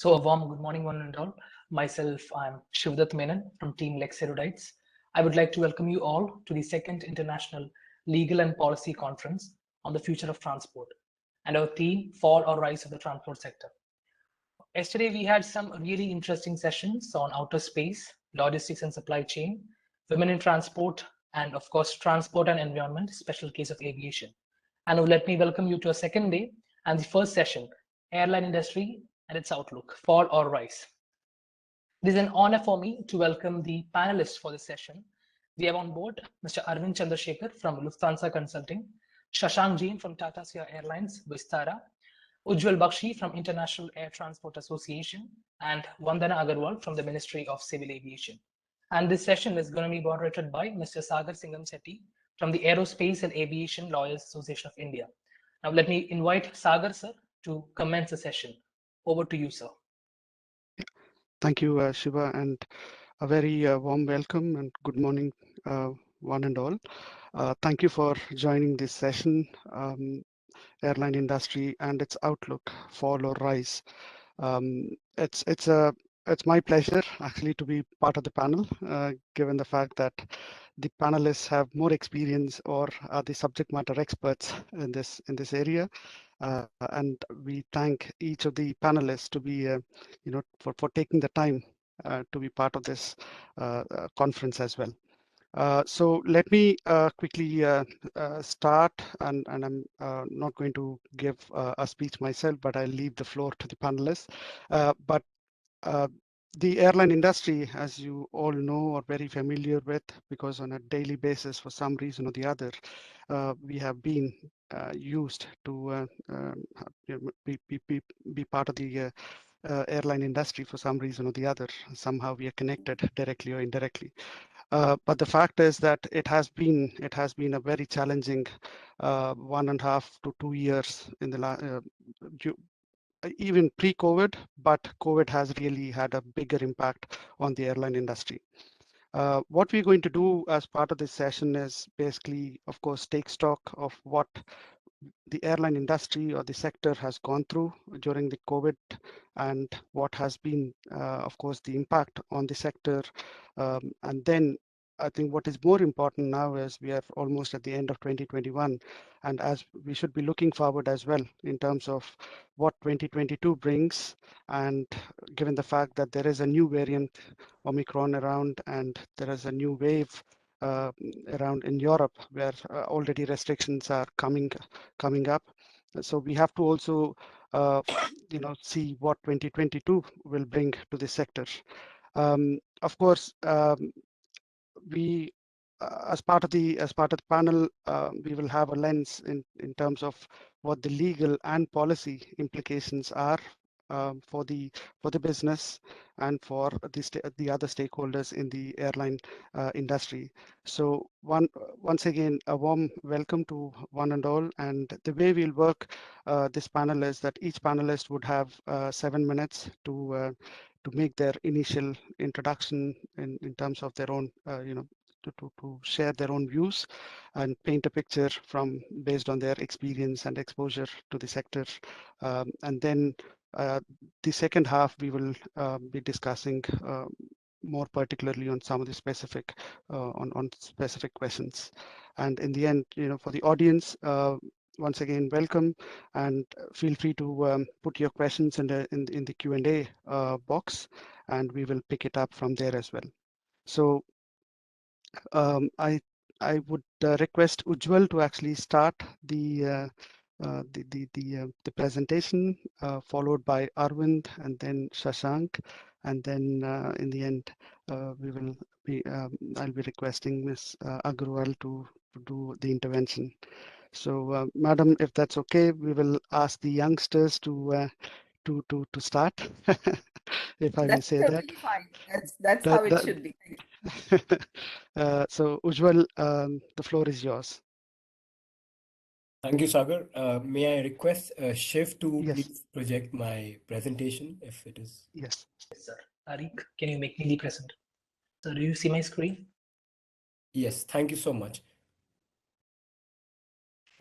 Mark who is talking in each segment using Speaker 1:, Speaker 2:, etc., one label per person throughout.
Speaker 1: So a warm good morning, one and all. Myself, I'm Shivdat Menon from Team Lex ERUDITES. I would like to welcome you all to the second International Legal and Policy Conference on the Future of Transport and our theme, Fall or Rise of the Transport Sector. Yesterday, we had some really interesting sessions on outer space, logistics and supply chain, women in transport, and of course, transport and environment, special case of aviation. And let me welcome you to a second day and the first session, airline industry and its outlook, fall or rise. It is an honor for me to welcome the panelists for this session. We have on board Mr. Arvind Chandrasekhar from Lufthansa Consulting, Shashank Jain from Tata Sierra Airlines, Vistara, Ujjwal Bakshi from International Air Transport Association, and Vandana Agarwal from the Ministry of Civil Aviation. And this session is going to be moderated by Mr. Sagar Singham Sethi from the Aerospace and Aviation Lawyers Association of India. Now let me invite Sagar sir to commence the session. Over to you, sir.
Speaker 2: Thank you, Shiva, and a very warm welcome and good morning, one and all. Thank you for joining this session, airline industry and its outlook, fall or rise. It's my pleasure actually to be part of the panel, given the fact that the panelists have more experience or are the subject matter experts in this area. And we thank each of the panelists to be, for taking the time to be part of this conference as well. So let me quickly start, and I'm not going to give a speech myself, but I'll leave the floor to the panelists. But the airline industry, as you all know, are very familiar with, because on a daily basis, for some reason or the other, we have been used to be part of the airline industry for some reason or the other. Somehow we are connected directly or indirectly. But the fact is that it has been a very challenging 1.5 to 2 years in the even pre-COVID, but COVID has really had a bigger impact on the airline industry. What we're going to do as part of this session is basically, of course, take stock of what the airline industry or the sector has gone through during the COVID, and what has been, of course, the impact on the sector. And then I think what is more important now is we are almost at the end of 2021, and as we should be looking forward as well in terms of what 2022 brings, and given the fact that there is a new variant Omicron around, and there is a new wave around in Europe, where already restrictions are coming up. So we have to also see what 2022 will bring to the sector. Of course, we as part of the panel, we will have a lens in terms of what the legal and policy implications are for the business and for the other stakeholders in the airline industry. So once again, a warm welcome to one and all. And the way we'll work this panel is that each panelist would have 7 minutes to make their initial introduction in terms of their own, to share their own views and paint a picture based on their experience and exposure to the sector. And then the second half, we will be discussing more particularly on some of the specific on specific questions. And in the end, for the audience, once again, welcome, and feel free to put your questions in the Q&A box, and we will pick it up from there as well. So I would request Ujjwal to actually start the presentation, followed by Arvind, and then Shashank, and then in the end, I'll be requesting Ms. Agarwal to do the intervention. So, Madam, if that's okay, we will ask the youngsters to start, if I may say that.
Speaker 3: That's totally fine. That's how it should be.
Speaker 2: So, Ujjwal, the floor is yours.
Speaker 4: Thank you, Sagar. May I request Shiv to
Speaker 2: Yes.
Speaker 4: please project my presentation, if it is?
Speaker 2: Yes.
Speaker 1: Yes, sir. Tariq, can you make me the present? So do you see my screen?
Speaker 4: Yes, thank you so much.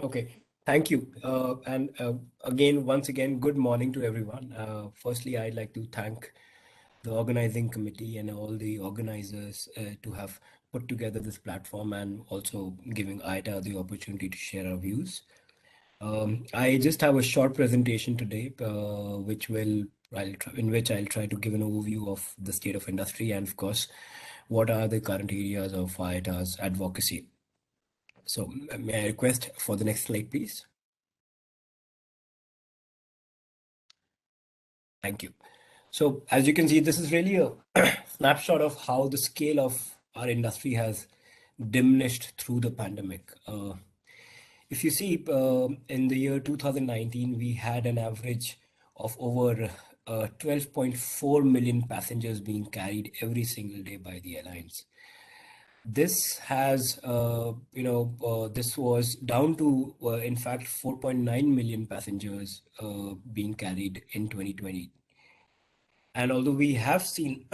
Speaker 4: Okay, Thank you. Once again, good morning to everyone. Firstly, I'd like to thank the organizing committee and all the organizers to have put together this platform and also giving ITA the opportunity to share our views. I just have a short presentation today, in which I'll try to give an overview of the state of industry and, of course, what are the current areas of ITA's advocacy. So, may I request for the next slide, please? Thank you. So, as you can see, this is really a snapshot of how the scale of our industry has diminished through the pandemic. If you see, in the year 2019, we had an average of over 12.4 million passengers being carried every single day by the airlines. This has, this was down to, in fact, 4.9 million passengers being carried in 2020. And although we have seen,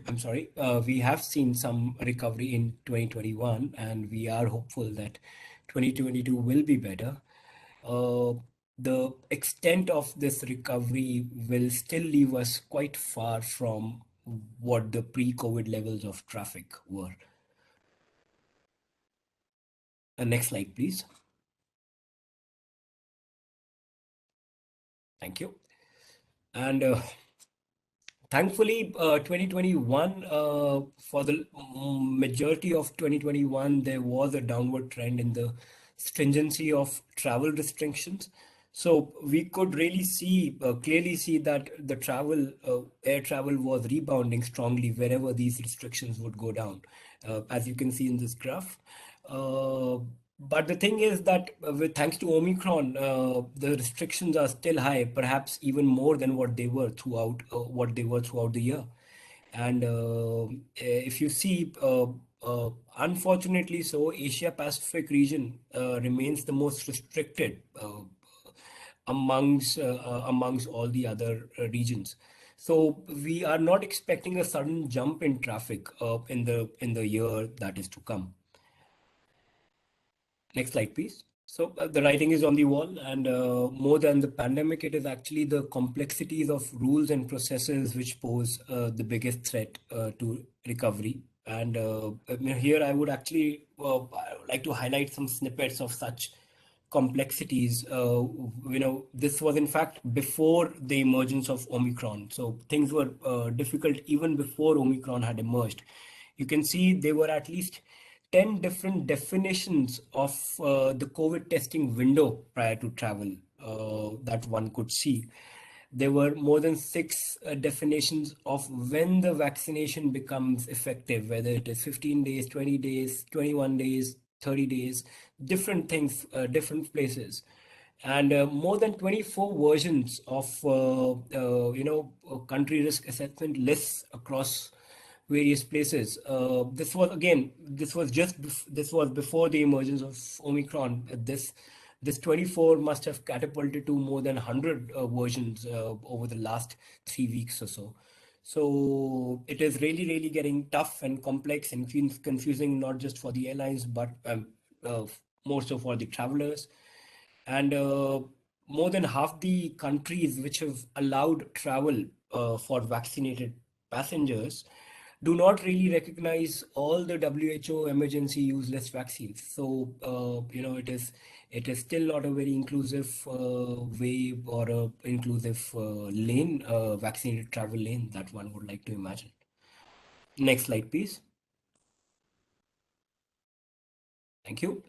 Speaker 4: I'm sorry, we have seen some recovery in 2021, and we are hopeful that 2022 will be better. The extent of this recovery will still leave us quite far from what the pre-COVID levels of traffic were. Next slide, please. Thank you. And thankfully, 2021, for the majority of 2021, there was a downward trend in the stringency of travel restrictions. So we could really clearly see that the air travel was rebounding strongly wherever these restrictions would go down, as you can see in this graph. But the thing is that thanks to Omicron, the restrictions are still high, perhaps even more than what they were throughout the year. And if you see, unfortunately, so Asia Pacific region remains the most restricted amongst all the other regions. So we are not expecting a sudden jump in traffic in the year that is to come. Next slide, please. So the writing is on the wall, and more than the pandemic, it is actually the complexities of rules and processes which pose the biggest threat to recovery. And here I would actually like to highlight some snippets of such complexities. This was in fact before the emergence of Omicron. So things were difficult even before Omicron had emerged. You can see there were at least 10 different definitions of the COVID testing window prior to travel that one could see. There were more than 6 definitions of when the vaccination becomes effective, whether it is 15 days, 20 days, 21 days, 30 days, different things, different places. And more than 24 versions of country risk assessment lists across various places. This was before the emergence of Omicron. This 24 must have catapulted to more than 100 versions over the last 3 weeks or so. So it is really, really getting tough and complex and confusing, not just for the airlines, but more so for the travelers. And more than half the countries which have allowed travel for vaccinated passengers do not really recognize all the WHO emergency use list vaccines. So, it is still not a very inclusive way or a inclusive lane, vaccinated travel lane that one would like to imagine. Next slide, please. Thank you.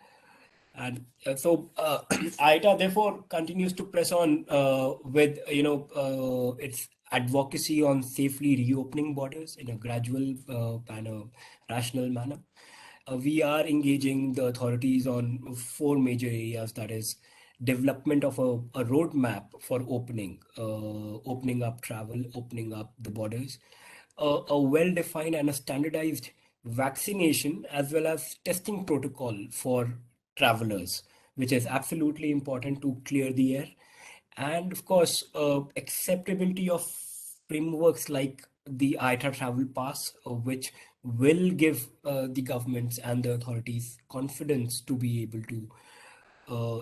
Speaker 4: And so ITA therefore continues to press on with its advocacy on safely reopening borders in a gradual and a rational manner. We are engaging the authorities on 4 major areas, that is development of a roadmap for opening up travel, opening up the borders, a well-defined and a standardized vaccination as well as testing protocol for travelers, which is absolutely important to clear the air. And of course, acceptability of frameworks like the ITA travel pass, which will give the governments and the authorities confidence to be able to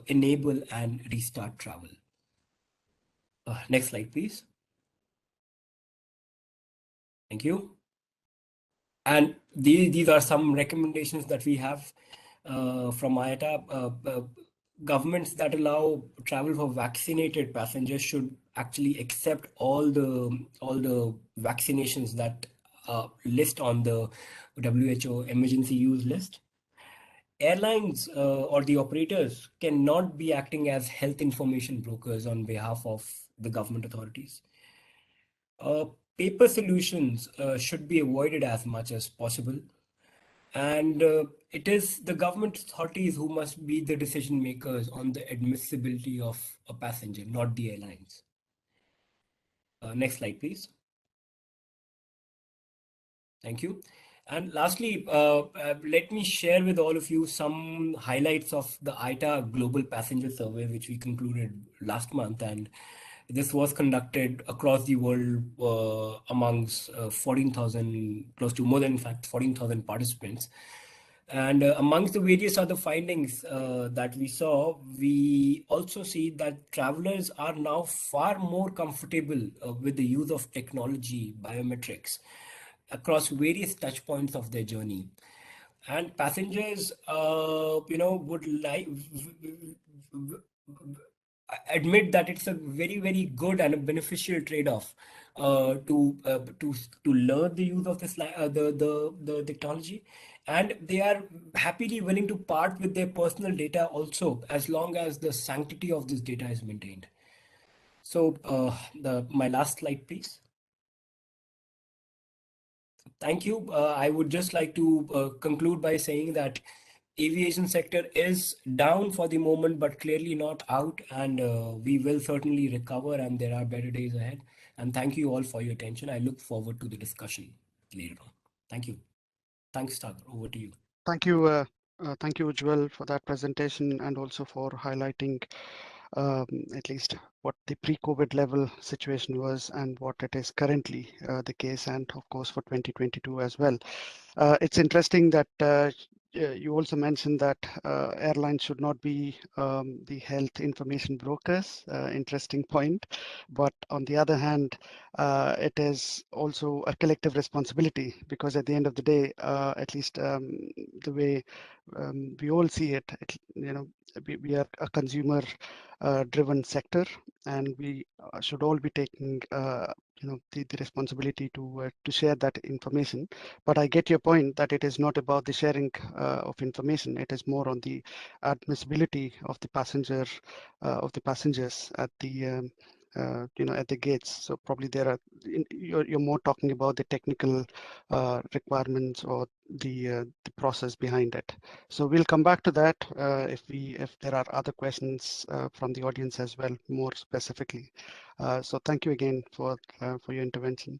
Speaker 4: enable and restart travel. Next slide, please. Thank you. And these are some recommendations that we have from IATA. Governments that allow travel for vaccinated passengers should actually accept all the vaccinations that list on the WHO emergency use list. Airlines or the operators cannot be acting as health information brokers on behalf of the government authorities. Paper solutions should be avoided as much as possible. And it is the government authorities who must be the decision makers on the admissibility of a passenger, not the airlines. Next slide, please. Thank you. And lastly, let me share with all of you some highlights of the ITA Global Passenger Survey, which we concluded last month. And this was conducted across the world amongst 14,000, close to more than, in fact, 14,000 participants. And amongst the various other findings that we saw, we also see that travelers are now far more comfortable with the use of technology, biometrics, across various touch points of their journey. And passengers, would like admit that it's a very, very good and a beneficial trade-off to learn the use of this the technology, and they are happily willing to part with their personal data also, as long as the sanctity of this data is maintained. So my last slide, please. Thank you. I would just like to conclude by saying that aviation sector is down for the moment, but clearly not out, and we will certainly recover, and there are better days ahead. And thank you all for your attention. I look forward to the discussion later on. Thank you. Thanks, Sagar. Over to you.
Speaker 2: Thank you, Ujjwal, for that presentation and also for highlighting at least what the pre-COVID level situation was and what it is currently the case, and of course for 2022 as well. It's interesting that you also mentioned that airlines should not be the health information brokers. Interesting point. But on the other hand, it is also a collective responsibility, because at the end of the day, at least the way we all see it, we are a consumer driven sector, and we should all be taking the responsibility to share that information. But I get your point that it is not about the sharing of information. It is more on the admissibility of the passengers at the at the gates. So probably you're more talking about the technical requirements or the process behind it. So we'll come back to that if there are other questions from the audience as well, more specifically. So thank you again for your intervention.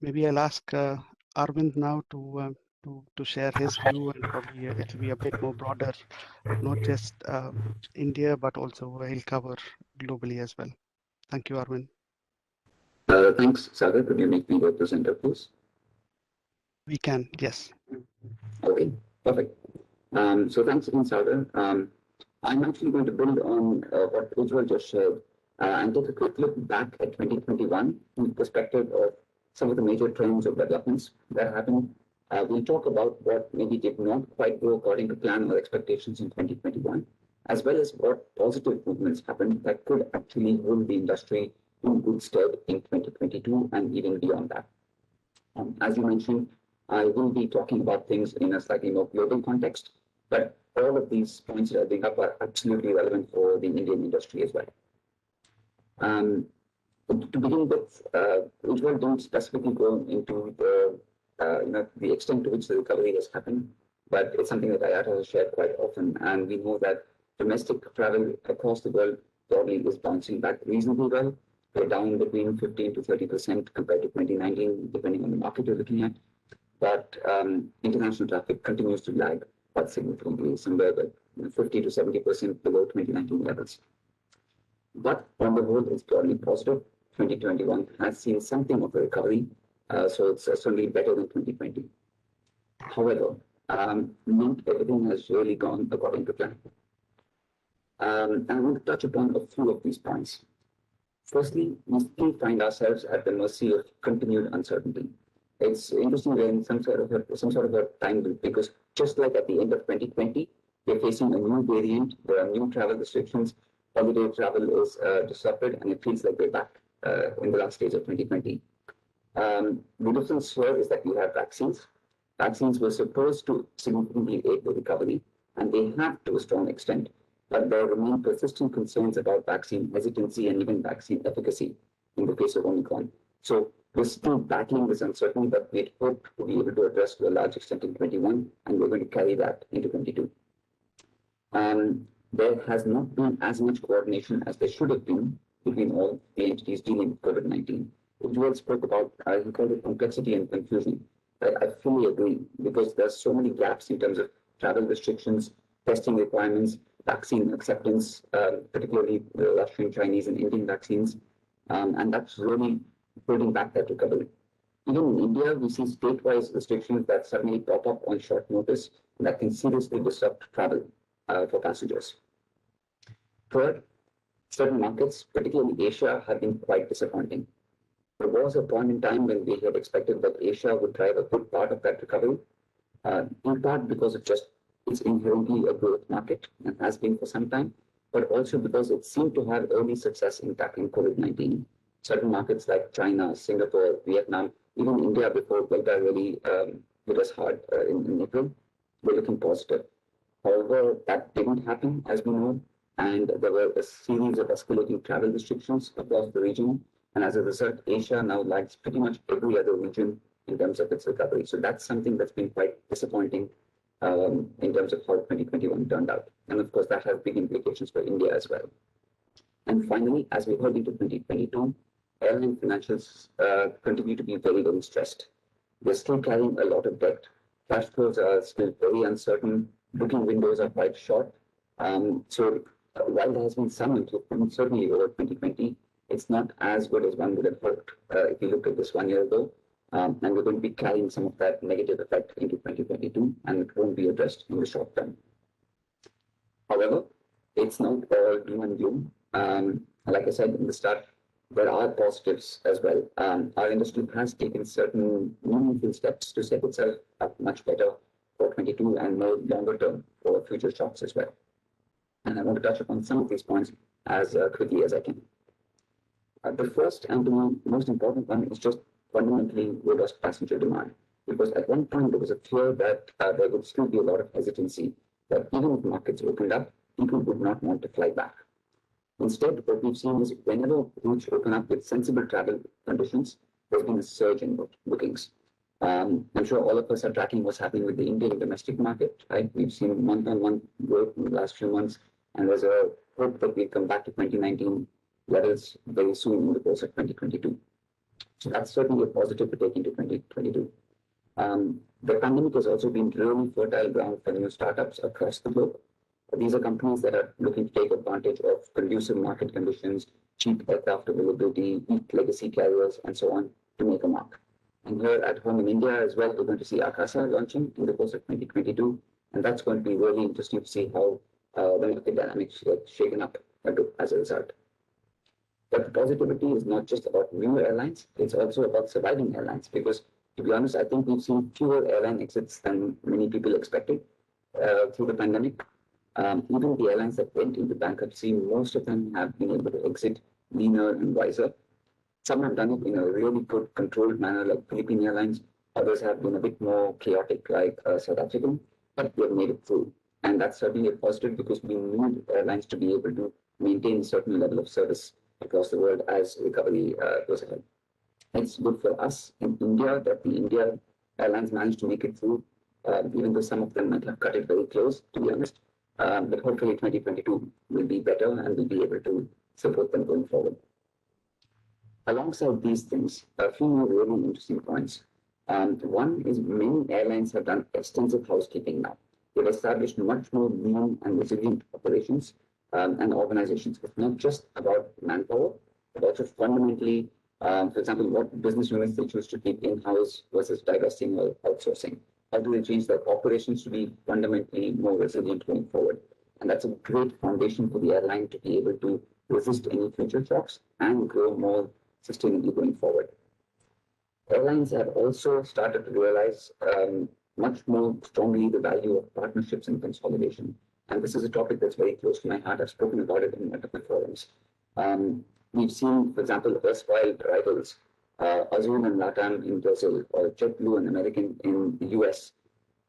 Speaker 2: Maybe I'll ask Arvind now to share his view, and probably it'll be a bit more broader, not just India, but also he'll cover globally as well. Thank you, Arvind.
Speaker 5: Thanks, Sagar. Could you make me the presenter, please?
Speaker 2: We can, yes.
Speaker 5: Okay, perfect. So thanks again, Sagar. I'm actually going to build on what Ujjwal just shared and take a quick look back at 2021 from the perspective of some of the major trends or developments that happened. We'll talk about what maybe did not quite go according to plan or expectations in 2021, as well as what positive movements happened that could actually hold the industry in good stead in 2022 and even beyond that. As you mentioned, I will be talking about things in a slightly more global context, but all of these points that I bring up are absolutely relevant for the Indian industry as well. To begin with, Ujjwal didn't specifically go into the extent to which the recovery has happened, but it's something that IATA has shared quite often, and we know that domestic travel across the world broadly is bouncing back reasonably well. We're down between 15 to 30% compared to 2019, depending on the market you're looking at. But international traffic continues to lag quite significantly, somewhere with 50 to 70% below 2019 levels. But on the whole, it's broadly positive. 2021 has seen something of a recovery, so it's certainly better than 2020. However, not everything has really gone according to plan. And I want to touch upon a few of these points. Firstly, we still find ourselves at the mercy of continued uncertainty. It's interesting we're in some sort of a time loop, because just like at the end of 2020, we're facing a new variant. There are new travel restrictions. Holiday travel is disrupted, and it feels like we're back in the last stage of 2020. The difference here is that we have vaccines. Vaccines were supposed to significantly aid the recovery, and they have to a strong extent. But there remain persistent concerns about vaccine hesitancy and even vaccine efficacy in the case of Omicron. So we're still battling this uncertainty, but we hope to be able to address to a large extent in 21, and we're going to carry that into 22. There has not been as much coordination as there should have been between all the entities dealing with COVID-19. Ujjwal spoke about, he called it complexity and confusion. I fully agree, because there's so many gaps in terms of travel restrictions, testing requirements, vaccine acceptance, particularly the Russian, Chinese, and Indian vaccines, and that's really holding back that recovery. Even in India, we see state-wise restrictions that suddenly pop up on short notice that can seriously disrupt travel for passengers. Third, certain markets, particularly Asia, have been quite disappointing. There was a point in time when we had expected that Asia would drive a good part of that recovery, in part because of just it's inherently a growth market and has been for some time, but also because it seemed to have early success in tackling COVID-19. Certain markets like China, Singapore, Vietnam, even India before Delta really hit us hard in April, were looking positive. However, that didn't happen, as we know, and there were a series of escalating travel restrictions across the region. And as a result, Asia now lags pretty much every other region in terms of its recovery. So that's something that's been quite disappointing in terms of how 2021 turned out. And of course, that has big implications for India as well. And finally, as we head into 2022, airline financials continue to be very, very stressed. They're still carrying a lot of debt. Cash flows are still very uncertain. Booking windows are quite short. So while there has been some improvement, certainly over 2020, it's not as good as one would have hoped if you look at this 1 year ago. And we're going to be carrying some of that negative effect into 2022, and it won't be addressed in the short term. However, it's not all doom and gloom. Like I said in the start, there are positives as well. Our industry has taken certain meaningful steps to set itself up much better for 22 and more longer term for future shocks as well. And I want to touch upon some of these points as quickly as I can. The first and the most important one is just fundamentally robust passenger demand. Because at one point there was a fear that there would still be a lot of hesitancy, that even if markets opened up, people would not want to fly back. Instead, what we've seen is whenever routes open up with sensible travel conditions, there's been a surge in bookings. I'm sure all of us are tracking what's happening with the Indian domestic market, right? We've seen month-on-month growth in the last few months, and there's a hope that we'll come back to 2019 levels very soon in the course of 2022. So that's certainly a positive to take into 2022. The pandemic has also been really fertile ground for new startups across the globe. These are companies that are looking to take advantage of conducive market conditions, cheap aircraft availability, weak legacy carriers, and so on to make a mark. And here at home in India as well, we're going to see Akasa launching in the course of 2022. And that's going to be really interesting to see how the market dynamics get shaken up as a result. But the positivity is not just about new airlines, it's also about surviving airlines. Because to be honest, I think we've seen fewer airline exits than many people expected through the pandemic. Even the airlines that went into bankruptcy, most of them have been able to exit leaner and wiser. Some have done it in a really good, controlled manner, like Philippine Airlines. Others have been a bit more chaotic, like South African, but they've made it through. And that's certainly a positive, because we need airlines to be able to maintain a certain level of service across the world as recovery goes ahead. It's good for us in India that the India airlines managed to make it through, even though some of them might have cut it very close, to be honest. But hopefully 2022 will be better and we'll be able to support them going forward. Alongside these things, a few more really interesting points. One is many airlines have done extensive housekeeping now. They've established much more lean and resilient operations and organizations. It's not just about manpower, but also fundamentally, for example, what business units they choose to keep in-house versus divesting or outsourcing. How do they change their operations to be fundamentally more resilient going forward? And that's a great foundation for the airline to be able to resist any future shocks and grow more sustainably going forward. Airlines have also started to realize much more strongly the value of partnerships and consolidation. And this is a topic that's very close to my heart. I've spoken about it in multiple forums. We've seen, for example, erstwhile rivals, Azul and LATAM in Brazil, or JetBlue and American in the US,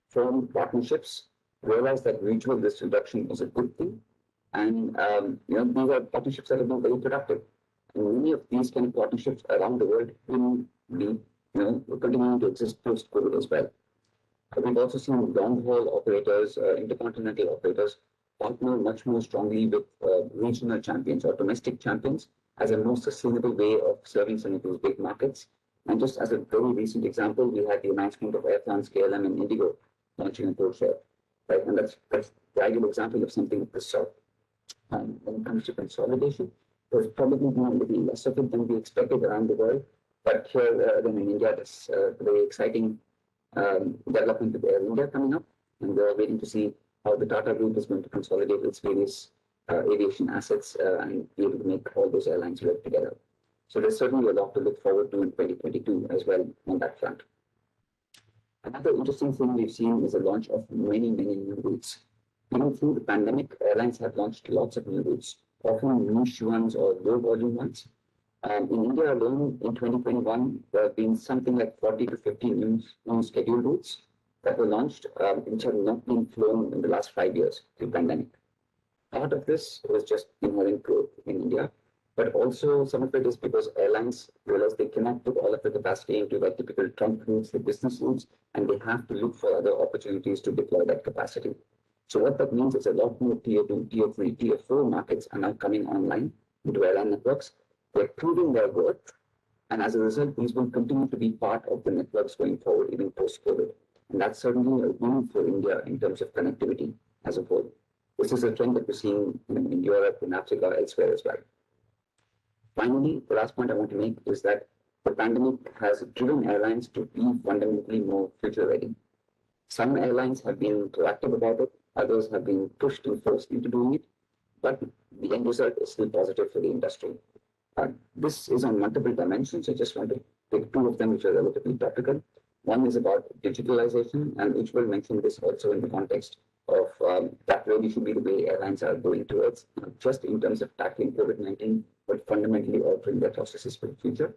Speaker 5: form partnerships, realize that mutual risk reduction is a good thing. And these are partnerships that have been very productive. And many of these kind of partnerships around the world will be, continuing to exist post-COVID as well. We've also seen long-haul operators, intercontinental operators, partner much more strongly with regional champions or domestic champions as a more sustainable way of serving some of those big markets. And just as a very recent example, we had the announcement of Air France, KLM, and Indigo launching a codeshare, right? And that's the ideal example of something of this sort. When it comes to consolidation, there's probably been a little less of it than we expected around the world. But here, again, in India, there's a very exciting development with Air India coming up, and we're waiting to see how the Tata Group is going to consolidate its various aviation assets and be able to make all those airlines work together. So there's certainly a lot to look forward to in 2022 as well on that front. Another interesting thing we've seen is the launch of many new routes. Even through the pandemic, airlines have launched lots of new routes, often niche ones or low volume ones. In India alone, in 2021, there have been something like 40 to 50 new scheduled routes that were launched, which have not been flown in the last 5 years through the pandemic. Part of this was just inherent growth in India, but also some of it is because airlines realize they cannot put all of the capacity into like typical trunk routes, the business routes, and they have to look for other opportunities to deploy that capacity. So what that means is a lot more tier 2, tier 3, tier 4 markets are now coming online into airline networks. They're proving their worth, and as a result, these will continue to be part of the networks going forward, even post-COVID. And that's certainly a win for India in terms of connectivity as a whole. This is a trend that we're seeing in Europe, in Africa, elsewhere as well. Finally, the last point I want to make is that the pandemic has driven airlines to be fundamentally more future ready. Some airlines have been proactive about it, others have been pushed and forced into doing it, but the end result is still positive for the industry. This is on multiple dimensions. I just want to pick two of them which are relatively topical. One is about digitalization, and Ujjwal mentioned this also in the context of that really should be the way airlines are going towards, not just in terms of tackling COVID-19, but fundamentally altering their processes for the future.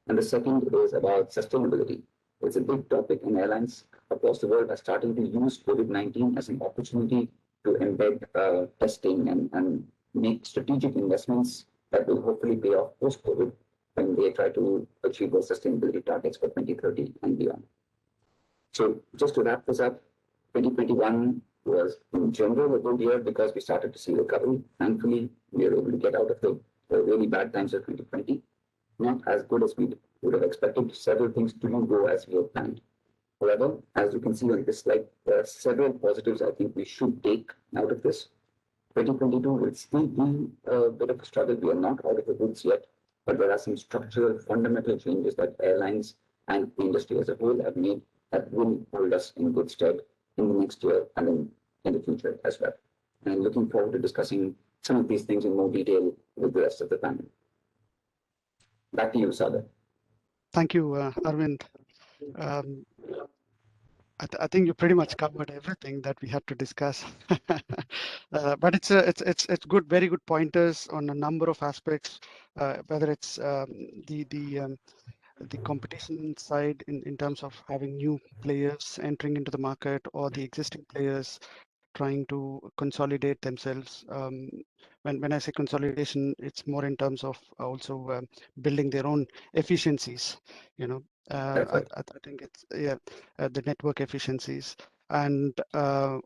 Speaker 5: And the second is about sustainability. It's a big topic, and airlines across the world are starting to use COVID-19 as an opportunity to embed testing and make strategic investments that will hopefully pay off post-COVID when they try to achieve their sustainability targets for 2030 and beyond. So just to wrap this up, 2021 was in general a good year because we started to see recovery. Thankfully, we were able to get out of the really bad times of 2020. Not as good as we would have expected. Several things didn't go as we had planned. However, as you can see on this slide, there are several positives I think we should take out of this. 2022 will still be a bit of a struggle. We are not out of the woods yet, but there are some structural, fundamental changes that airlines and the industry as a whole have made that will hold us in good stead in the next year and then in the future as well. And I'm looking forward to discussing some of these things in more detail with the rest of the panel. Back to you, Sagar.
Speaker 2: Thank you, Arvind. I think you pretty much covered everything that we had to discuss, but it's good, very good pointers on a number of aspects, whether it's the competition side in terms of having new players entering into the market or the existing players trying to consolidate themselves. When I say consolidation, it's more in terms of also building their own efficiencies. I think it's the network efficiencies, and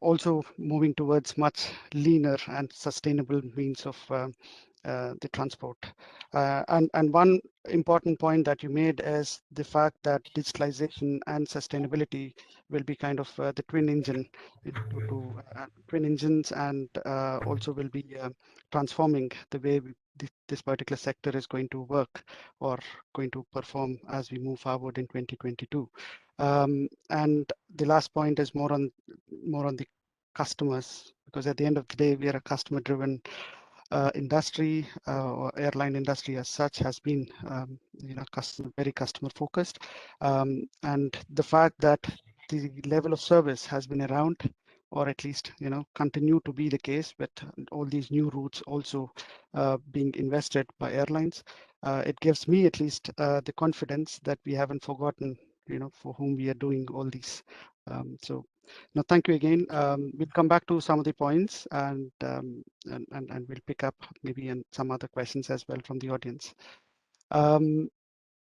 Speaker 2: also moving towards much leaner and sustainable means of the transport. And one important point that you made is the fact that digitalization and sustainability will be kind of the twin engine twin engines, and also will be transforming the way this particular sector is going to work or going to perform as we move forward in 2022. And the last point is more on the customers, because at the end of the day, we are a customer-driven industry, or airline industry as such has been, very customer focused, and the fact that the level of service has been around, or at least continue to be the case, with all these new routes also being invested by airlines, it gives me at least the confidence that we haven't forgotten for whom we are doing all these. So no, thank you again. We'll come back to some of the points, and we'll pick up maybe in some other questions as well from the audience.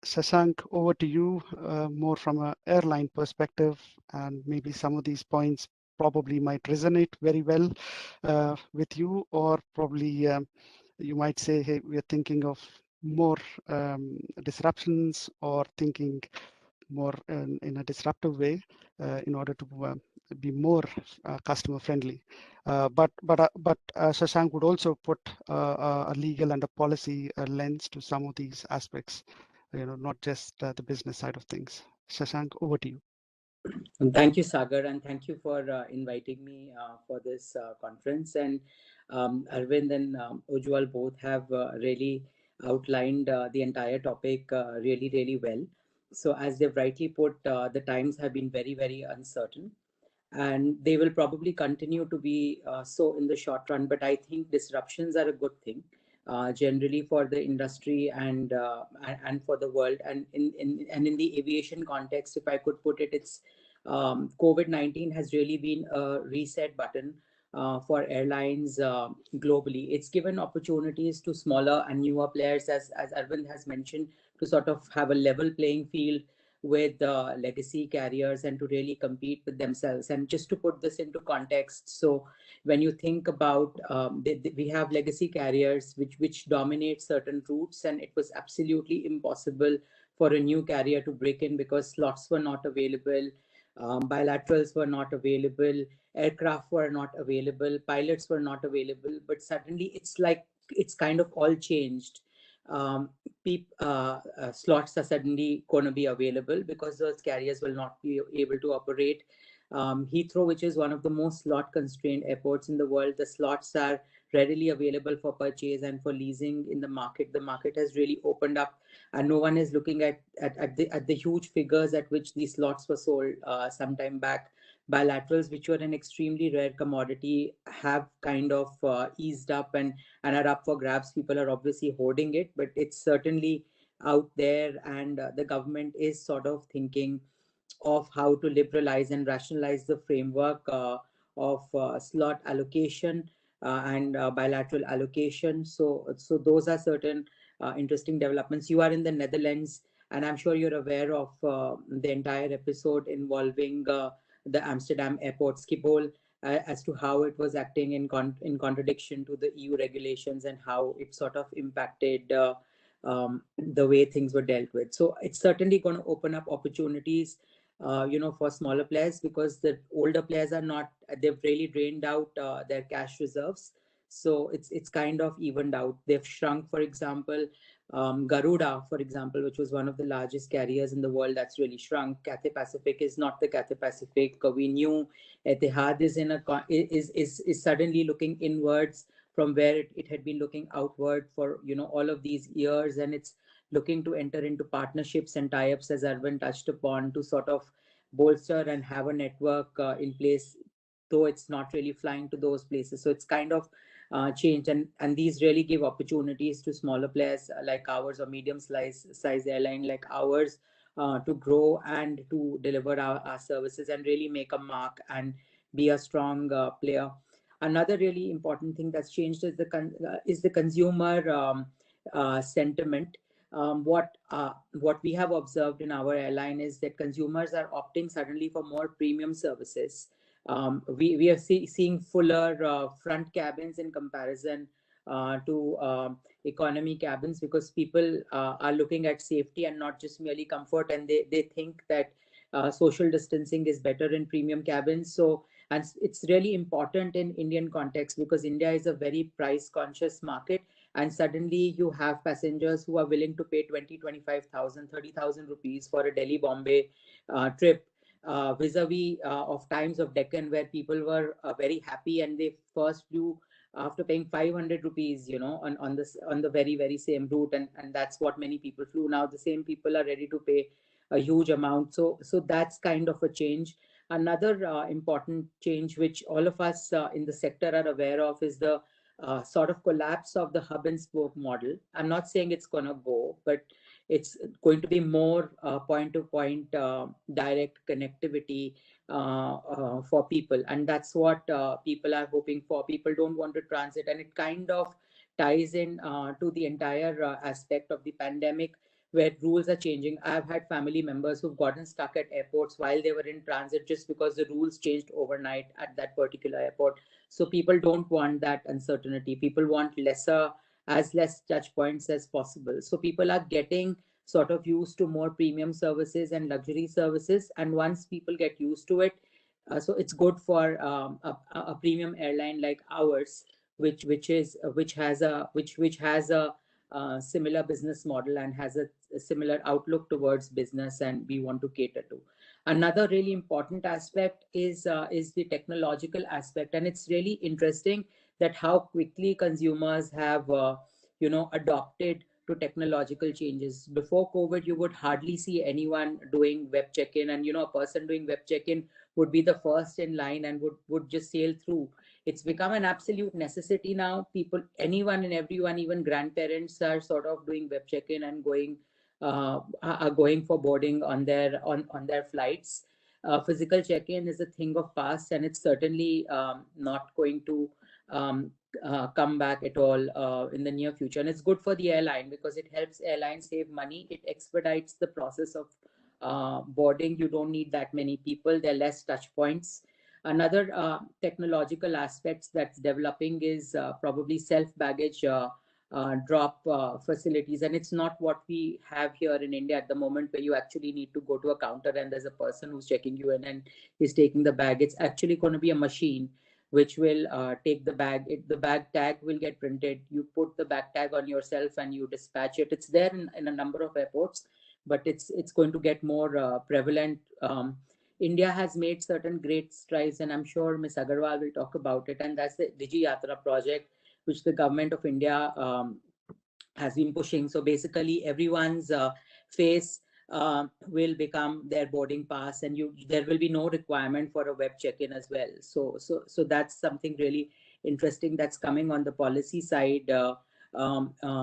Speaker 2: Shashank, over to you, more from an airline perspective, and maybe some of these points probably might resonate very well with you, or probably you might say, hey, we're thinking of more disruptions, or thinking more in a disruptive way in order to be more customer friendly. But Shashank would also put a legal and a policy lens to some of these aspects, not just the business side of things. Shashank, over to you.
Speaker 6: Thank you, Sagar, and thank you for inviting me for this conference. And Arvind and Ujjwal both have really outlined the entire topic really, really well. So as they've rightly put, the times have been very, very uncertain, and they will probably continue to be so in the short run. But I think disruptions are a good thing, generally for the industry and for the world. And in the aviation context, if I could put it, it's COVID-19 has really been a reset button for airlines globally. It's given opportunities to smaller and newer players, as Arvind has mentioned, to sort of have a level playing field with legacy carriers and to really compete with themselves. And just to put this into context, so when you think about we have legacy carriers which dominate certain routes, and it was absolutely impossible for a new carrier to break in because slots were not available, bilaterals were not available, aircraft were not available, pilots were not available. But suddenly it's kind of all changed. Slots are suddenly going to be available because those carriers will not be able to operate. Heathrow, which is one of the most slot constrained airports in the world, the slots are readily available for purchase and for leasing in the market. The market has really opened up, and no one is looking at the huge figures at which these slots were sold some time back. Bilaterals, which were an extremely rare commodity, have kind of eased up and are up for grabs. People are obviously hoarding it, but it's certainly out there, and the government is sort of thinking of how to liberalize and rationalize the framework of slot allocation and bilateral allocation. So those are certain interesting developments. You are in the Netherlands, and I'm sure you're aware of the entire episode involving the Amsterdam airport Schiphol, as to how it was acting in contradiction to the EU regulations and how it sort of impacted the way things were dealt with. So it's certainly going to open up opportunities for smaller players, because the older players they've really drained out their cash reserves. So it's kind of evened out. They've shrunk, for example, Garuda, for example, which was one of the largest carriers in the world, that's really shrunk. Cathay Pacific is not the Cathay Pacific we knew. Etihad is suddenly looking inwards from where it had been looking outward for all of these years, and it's looking to enter into partnerships and tie-ups, as Arvind touched upon, to sort of bolster and have a network in place, though it's not really flying to those places. So it's kind of changed, and these really give opportunities to smaller players like ours, or medium-sized airline like ours, to grow and to deliver our services and really make a mark and be a strong player. Another really important thing that's changed is the consumer sentiment. What we have observed in our airline is that consumers are opting suddenly for more premium services. We are seeing fuller front cabins in comparison to economy cabins, because people are looking at safety and not just merely comfort, and they think that social distancing is better in premium cabins. So, and it's really important in Indian context, because India is a very price conscious market, and suddenly you have passengers who are willing to pay 20, 25,000, 30,000 rupees for a Delhi Bombay trip. vis-a-vis of times of Deccan, where people were very happy and they first flew after paying 500 rupees, on the very same route, and that's what many people flew. Now the same people are ready to pay a huge amount. So that's kind of a change. Another important change, which all of us in the sector are aware of, is the sort of collapse of the hub and spoke model. I'm not saying it's going to go, but it's going to be more point-to-point direct connectivity for people, and that's what people are hoping for. People don't want to transit, and it kind of ties in to the entire aspect of the pandemic, where rules are changing. I've had family members who've gotten stuck at airports while they were in transit just because the rules changed overnight at that particular airport. So people don't want that uncertainty. People want less touch points as possible. So people are getting sort of used to more premium services and luxury services. And once people get used to it, so it's good for a premium airline like ours, which has a similar business model and has a similar outlook towards business, and we want to cater to. Another really important aspect is the technological aspect, and it's really interesting that how quickly consumers have adopted to technological changes. Before COVID, you would hardly see anyone doing web check-in, and a person doing web check-in would be the first in line and would just sail through. It's become an absolute necessity now. People, anyone and everyone, even grandparents, are sort of doing web check-in and are going for boarding on their flights. Physical check-in is a thing of past, and it's certainly not going to come back at all in the near future. And it's good for the airline because it helps airlines save money. It expedites the process of boarding. You don't need that many people. There are less touch points. Another technological aspects that's developing is probably self-baggage drop facilities. And it's not what we have here in India at the moment, where you actually need to go to a counter and there's a person who's checking you in and is taking the bag. It's actually going to be a machine which will take the bag. The bag tag will get printed. You put the bag tag on yourself and you dispatch it. It's there in a number of airports, but it's going to get more prevalent. India has made certain great strides, and I'm sure Ms. Agarwal will talk about it, and that's the Digi Yatra project, which the government of India has been pushing. So basically, everyone's face will become their boarding pass, and there will be no requirement for a web check-in as well. So that's something really interesting that's coming on the policy side,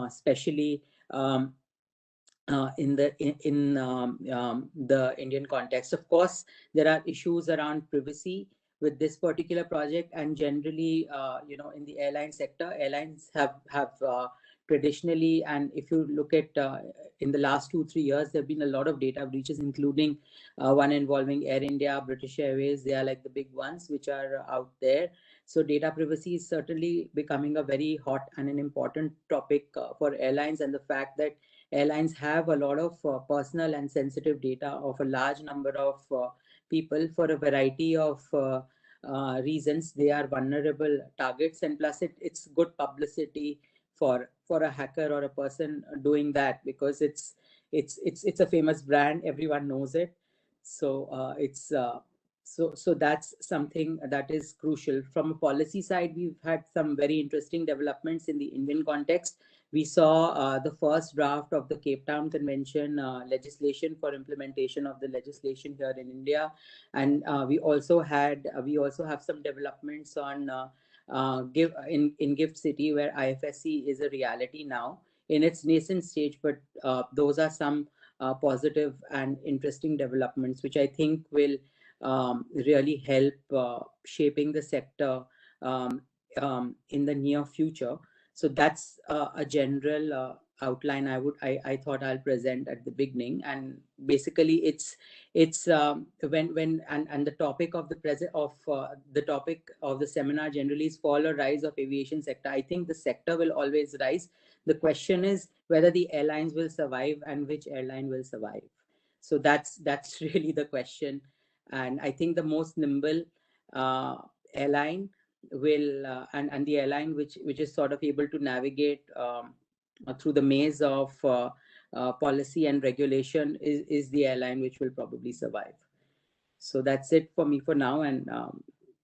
Speaker 6: especially in the Indian context. Of course, there are issues around privacy with this particular project, and generally, in the airline sector, airlines have traditionally, and if you look at in the last 2-3 years, there have been a lot of data breaches, including one involving Air India, British Airways. They are like the big ones which are out there. So data privacy is certainly becoming a very hot and an important topic for airlines, and the fact that airlines have a lot of personal and sensitive data of a large number of people for a variety of reasons. They are vulnerable targets, and plus it's good publicity for a hacker or a person doing that, because it's a famous brand, everyone knows it. So so that's something that is crucial. From a policy side, we've had some very interesting developments in the Indian context. We saw the first draft of the Cape Town Convention legislation for implementation of the legislation here in India, and we also have some developments on in Gift City, where IFSC is a reality now in its nascent stage. But those are some positive and interesting developments, which I think will really help shaping the sector in the near future. So that's a general outline I thought I'll present at the beginning. And basically, it's when and the topic of the topic of the seminar generally is fall or rise of aviation sector. I think the sector will always rise. The question is whether the airlines will survive and which airline will survive. So that's really the question. And I think the most nimble airline will and the airline which is sort of able to navigate through the maze of policy and regulation is the airline which will probably survive. So that's it for me for now, and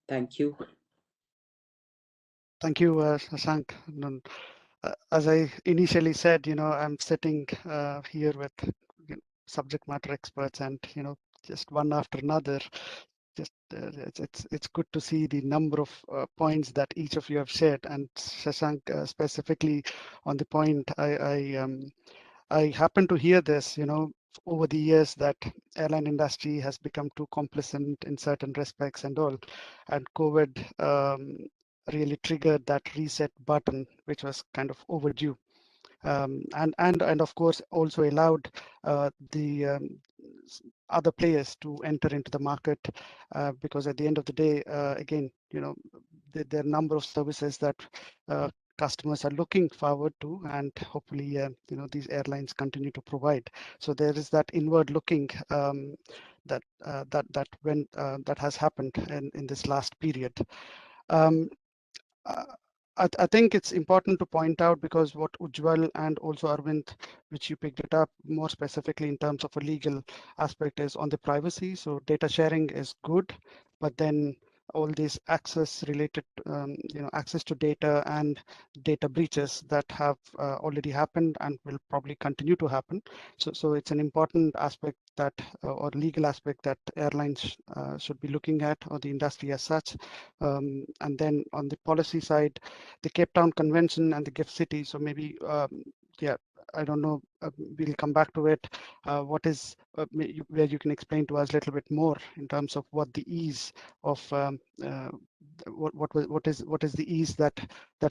Speaker 6: thank you.
Speaker 2: Thank you, Shashank. As I initially said, I'm sitting here with subject matter experts, and just one after another. Just it's good to see the number of points that each of you have shared, and Shashank specifically on the point. I happen to hear this, over the years that airline industry has become too complacent in certain respects and all, and COVID really triggered that reset button, which was kind of overdue. And of course also allowed the other players to enter into the market, because at the end of the day, again, there are a number of services that customers are looking forward to, and hopefully these airlines continue to provide. So there is that inward looking that has happened in this last period. um, I think it's important to point out, because what Ujjwal and also Arvind, which you picked it up more specifically in terms of a legal aspect, is on the privacy. So data sharing is good, but then all these access related, access to data and data breaches that have already happened and will probably continue to happen. So it's an important aspect that, or legal aspect that airlines should be looking at, or the industry as such. And then on the policy side, the Cape Town Convention and the gift city. So maybe, yeah, I don't know, we'll come back to it. What is, where you can explain to us a little bit more in terms of what the ease of, what is the ease that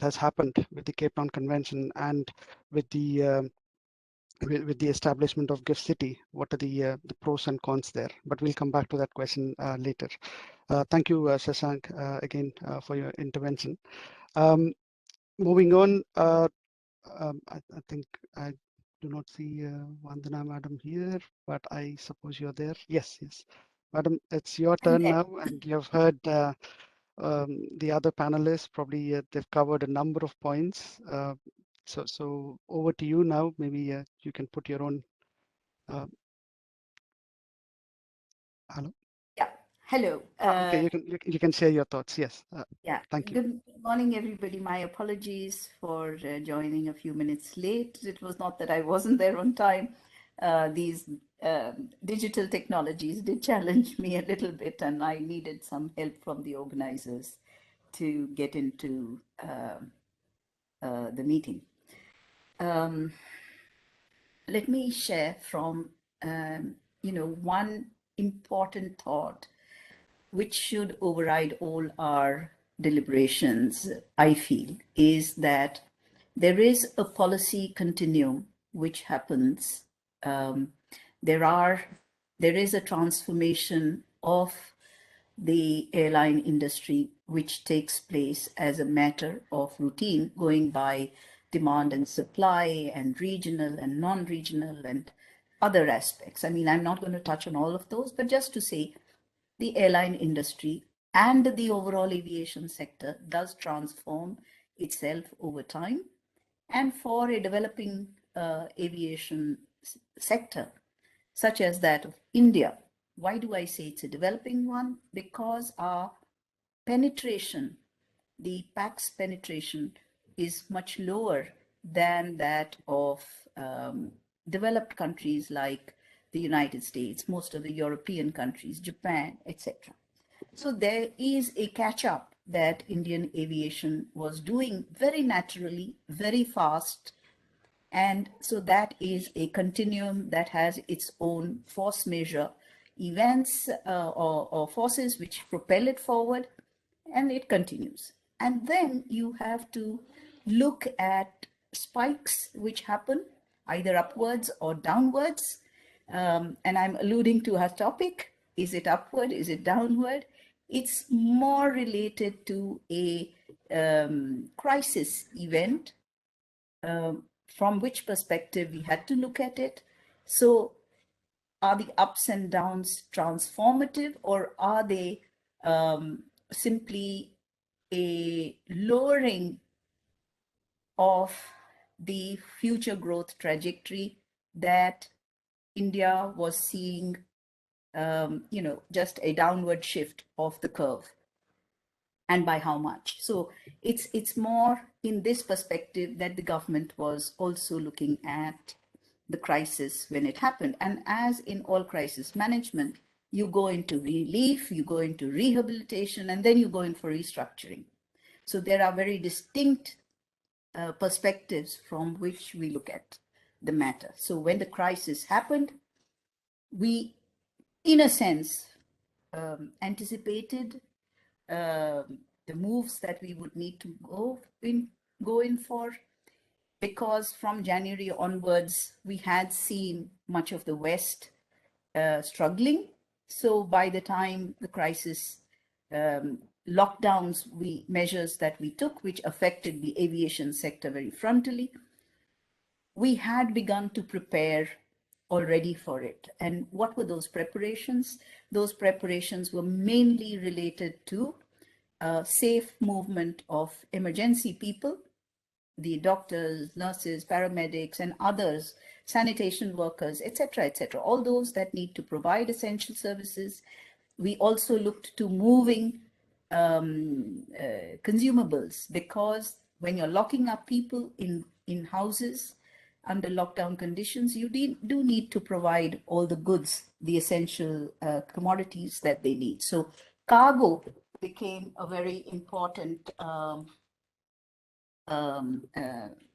Speaker 2: has happened with the Cape Town Convention and with the with the establishment of gift city. What are the pros and cons there? But we'll come back to that question later. Thank you, Shashank, again for your intervention. Moving on, I think I do not see Vandana madam here, but I suppose you're there. Yes, madam, it's your turn now, and you've heard the other panelists. Probably they've covered a number of points. So over to you now. Maybe you can put your own. Hello.
Speaker 3: Yeah. Hello.
Speaker 2: Okay, you can share your thoughts. Yes.
Speaker 3: Yeah.
Speaker 2: Thank you.
Speaker 3: Good morning, everybody. My apologies for joining a few minutes late. It was not that I wasn't there on time. These digital technologies did challenge me a little bit, and I needed some help from the organizers to get into the meeting. Let me share from one important thought which should override all our deliberations, I feel, is that there is a policy continuum which happens. There is a transformation of the airline industry which takes place as a matter of routine, going by demand and supply and regional and non-regional and other aspects. I mean, I'm not going to touch on all of those, but just to say the airline industry and the overall aviation sector does transform itself over time. And for a developing aviation sector, such as that of India, why do I say it's a developing one? Because our penetration, the PAX penetration, is much lower than that of developed countries like the United States, most of the European countries, Japan, etc. So there is a catch up that Indian aviation was doing very naturally, very fast. And so that is a continuum that has its own force majeure events or forces which propel it forward, and it continues. And then you have to look at spikes which happen either upwards or downwards. And I'm alluding to our topic. Is it upward? Is it downward? It's more related to a crisis event, from which perspective we had to look at it. So are the ups and downs transformative, or are they simply a lowering of the future growth trajectory that India was seeing just a downward shift of the curve, and by how much. So it's more in this perspective that the government was also looking at the crisis when it happened. And as in all crisis management, you go into relief, you go into rehabilitation, and then you go in for restructuring. So there are very distinct perspectives from which we look at the matter. So when the crisis happened, we, in a sense, anticipated the moves that we would need to go in for, because from January onwards, we had seen much of the West struggling. So by the time the crisis lockdowns, measures that we took, which affected the aviation sector very frontally, we had begun to prepare already for it. And what were those preparations? Those preparations were mainly related to safe movement of emergency people, the doctors, nurses, paramedics, and others, sanitation workers, etc., etc., all those that need to provide essential services. We also looked to moving consumables, because when you're locking up people in houses under lockdown conditions, you do need to provide all the goods, the essential commodities that they need. So cargo became a very important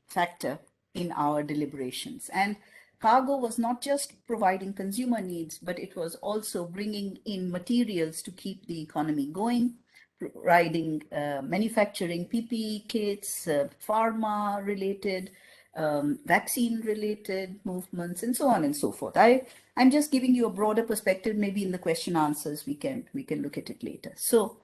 Speaker 3: factor in our deliberations. And cargo was not just providing consumer needs, but it was also bringing in materials to keep the economy going, providing manufacturing PPE kits, pharma related, vaccine related movements, and so on and so forth. I'm just giving you a broader perspective. Maybe in the question answers we can look at it later. So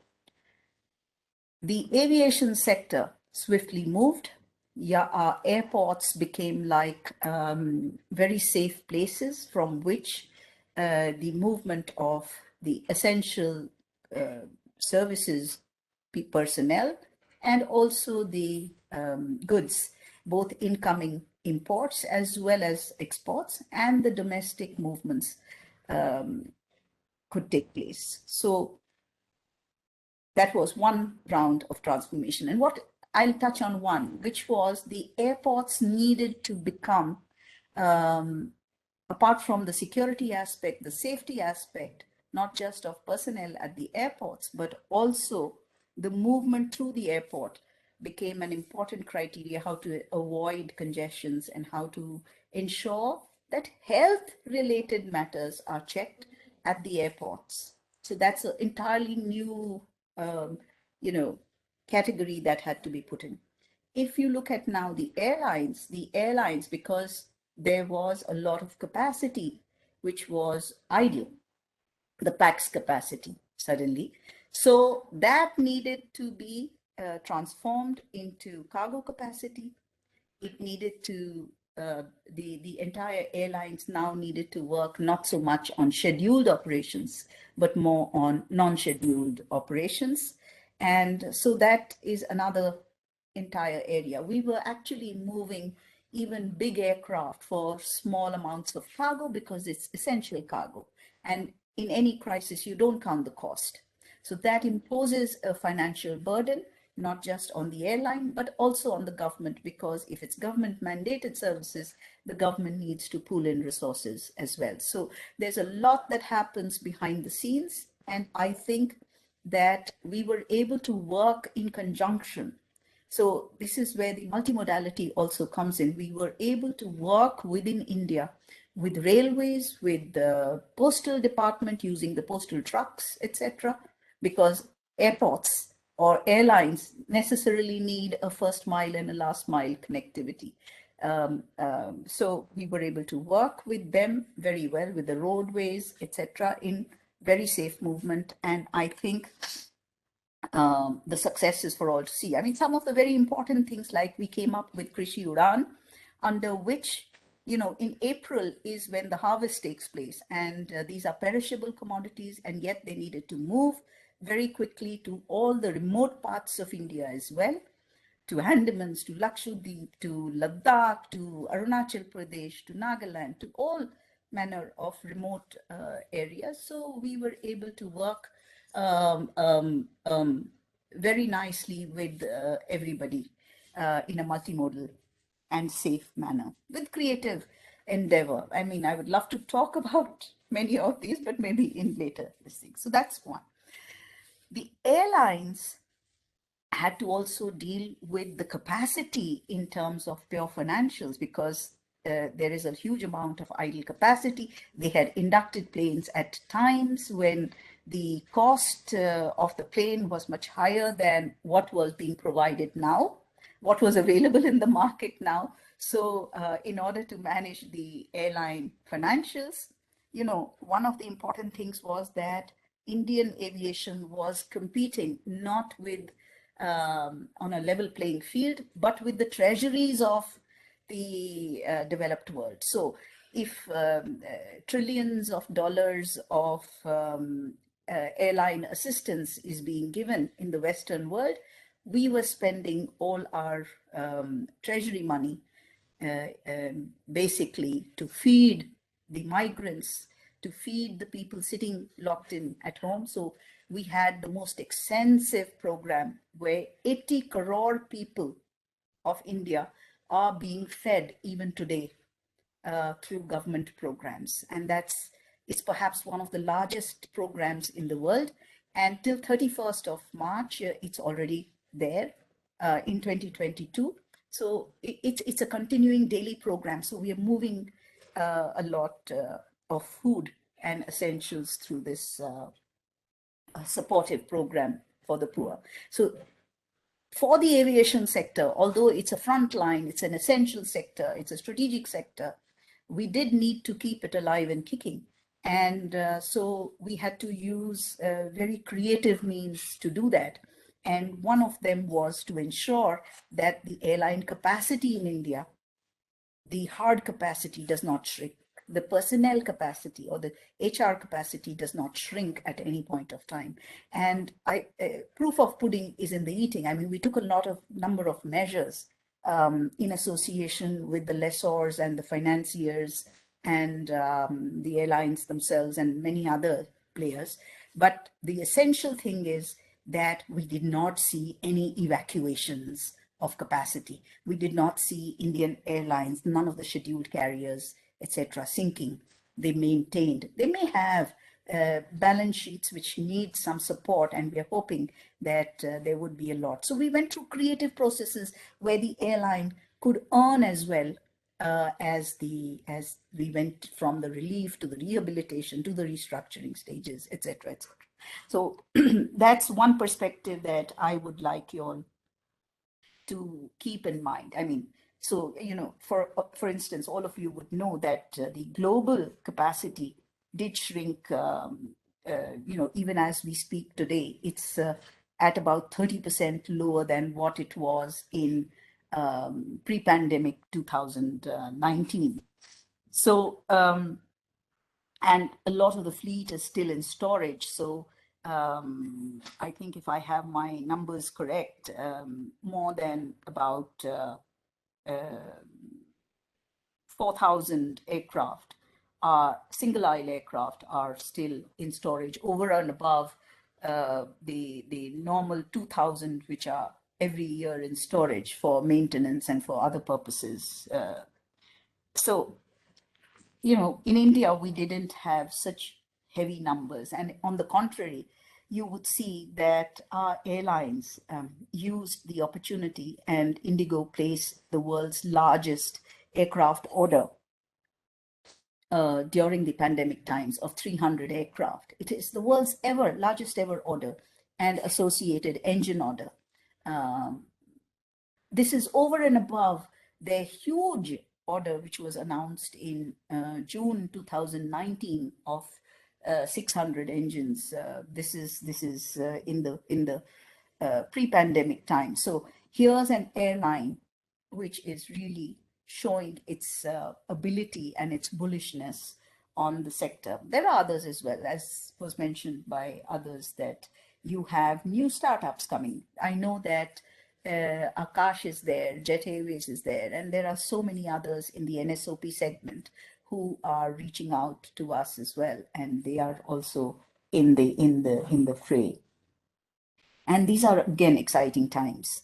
Speaker 3: the aviation sector swiftly moved. Yeah, our airports became like very safe places from which the movement of the essential services personnel, and also the goods, both incoming imports as well as exports, and the domestic movements could take place. So that was one round of transformation. And what I'll touch on one, which was the airports needed to become, apart from the security aspect, the safety aspect, not just of personnel at the airports, but also the movement through the airport became an important criteria, how to avoid congestions and how to ensure that health-related matters are checked at the airports. So that's an entirely new category that had to be put in. If you look at now the airlines, because there was a lot of capacity which was idle, the PAX capacity suddenly. So that needed to be transformed into cargo capacity. It needed to, the entire airlines now needed to work not so much on scheduled operations, but more on non-scheduled operations. And so that is another entire area. We were actually moving even big aircraft for small amounts of cargo because it's essential cargo. And in any crisis, you don't count the cost. So that imposes a financial burden, not just on the airline, but also on the government, because if it's government mandated services, the government needs to pool in resources as well. So there's a lot that happens behind the scenes. And I think that we were able to work in conjunction. So this is where the multimodality also comes in. We were able to work within India with railways, with the postal department using the postal trucks, etc., because airports or airlines necessarily need a first mile and a last mile connectivity. So we were able to work with them very well, with the roadways, etc., in very safe movement. And I think the successes for all to see. I mean, some of the very important things, like we came up with Krishi Udan, under which, in April is when the harvest takes place, and these are perishable commodities, and yet they needed to move very quickly to all the remote parts of India as well, to Andamans, to Lakshadweep, to Ladakh, to Arunachal Pradesh, to Nagaland, to all manner of remote areas. So we were able to work very nicely with everybody in a multimodal and safe manner with creative endeavor. I mean, I would love to talk about many of these, but maybe in later listings. So that's one. The airlines had to also deal with the capacity in terms of pure financials, because there is a huge amount of idle capacity. They had inducted planes at times when the cost of the plane was much higher than what was being provided now, what was available in the market now. So in order to manage the airline financials, one of the important things was that Indian aviation was competing not with on a level playing field, but with the treasuries of the developed world. So if trillions of dollars of airline assistance is being given in the Western world, we were spending all our treasury money basically to feed the migrants, to feed the people sitting locked in at home. So we had the most extensive program where 80 crore people of India are being fed even today through government programs. And it's perhaps one of the largest programs in the world. And till 31st of March, it's already there in 2022. So it's a continuing daily program. So we are moving a lot of food and essentials through this supportive program for the poor. So for the aviation sector, although it's a frontline, it's an essential sector, it's a strategic sector, we did need to keep it alive and kicking. And so we had to use very creative means to do that. And one of them was to ensure that the airline capacity in India, the hard capacity, does not shrink. The personnel capacity or the HR capacity does not shrink at any point of time. And proof of pudding is in the eating. I mean, we took a number of measures in association with the lessors and the financiers and the airlines themselves and many other players. But the essential thing is that we did not see any evacuations of capacity. We did not see Indian Airlines, none of the scheduled carriers, etc., sinking. They maintained. They may have balance sheets which need some support, and we are hoping that there would be a lot. So we went through creative processes where the airline could earn as well as we went from the relief to the rehabilitation to the restructuring stages, etc., etc. So that's one perspective that I would like you all to keep in mind. I mean, so, for instance, all of you would know that the global capacity did shrink, even as we speak today. It's at about 30% lower than what it was in pre-pandemic 2019. So, and a lot of the fleet is still in storage. So I think if I have my numbers correct, more than about 4,000 aircraft, single aisle aircraft, are still in storage over and above the normal 2,000 which are every year in storage for maintenance and for other purposes. So, in India, we didn't have such heavy numbers. And on the contrary, you would see that our airlines used the opportunity, and Indigo placed the world's largest aircraft order during the pandemic times of 300 aircraft. It is the world's largest ever order and associated engine order. This is over and above their huge order, which was announced in June 2019 of 600 engines. This is in the pre-pandemic time. So here's an airline which is really showing its ability and its bullishness on the sector. There are others as well, as was mentioned by others, that you have new startups coming. I know that Akash is there, Jet Airways is there, and there are so many others in the NSOP segment who are reaching out to us as well, and they are also in the fray. And these are again exciting times.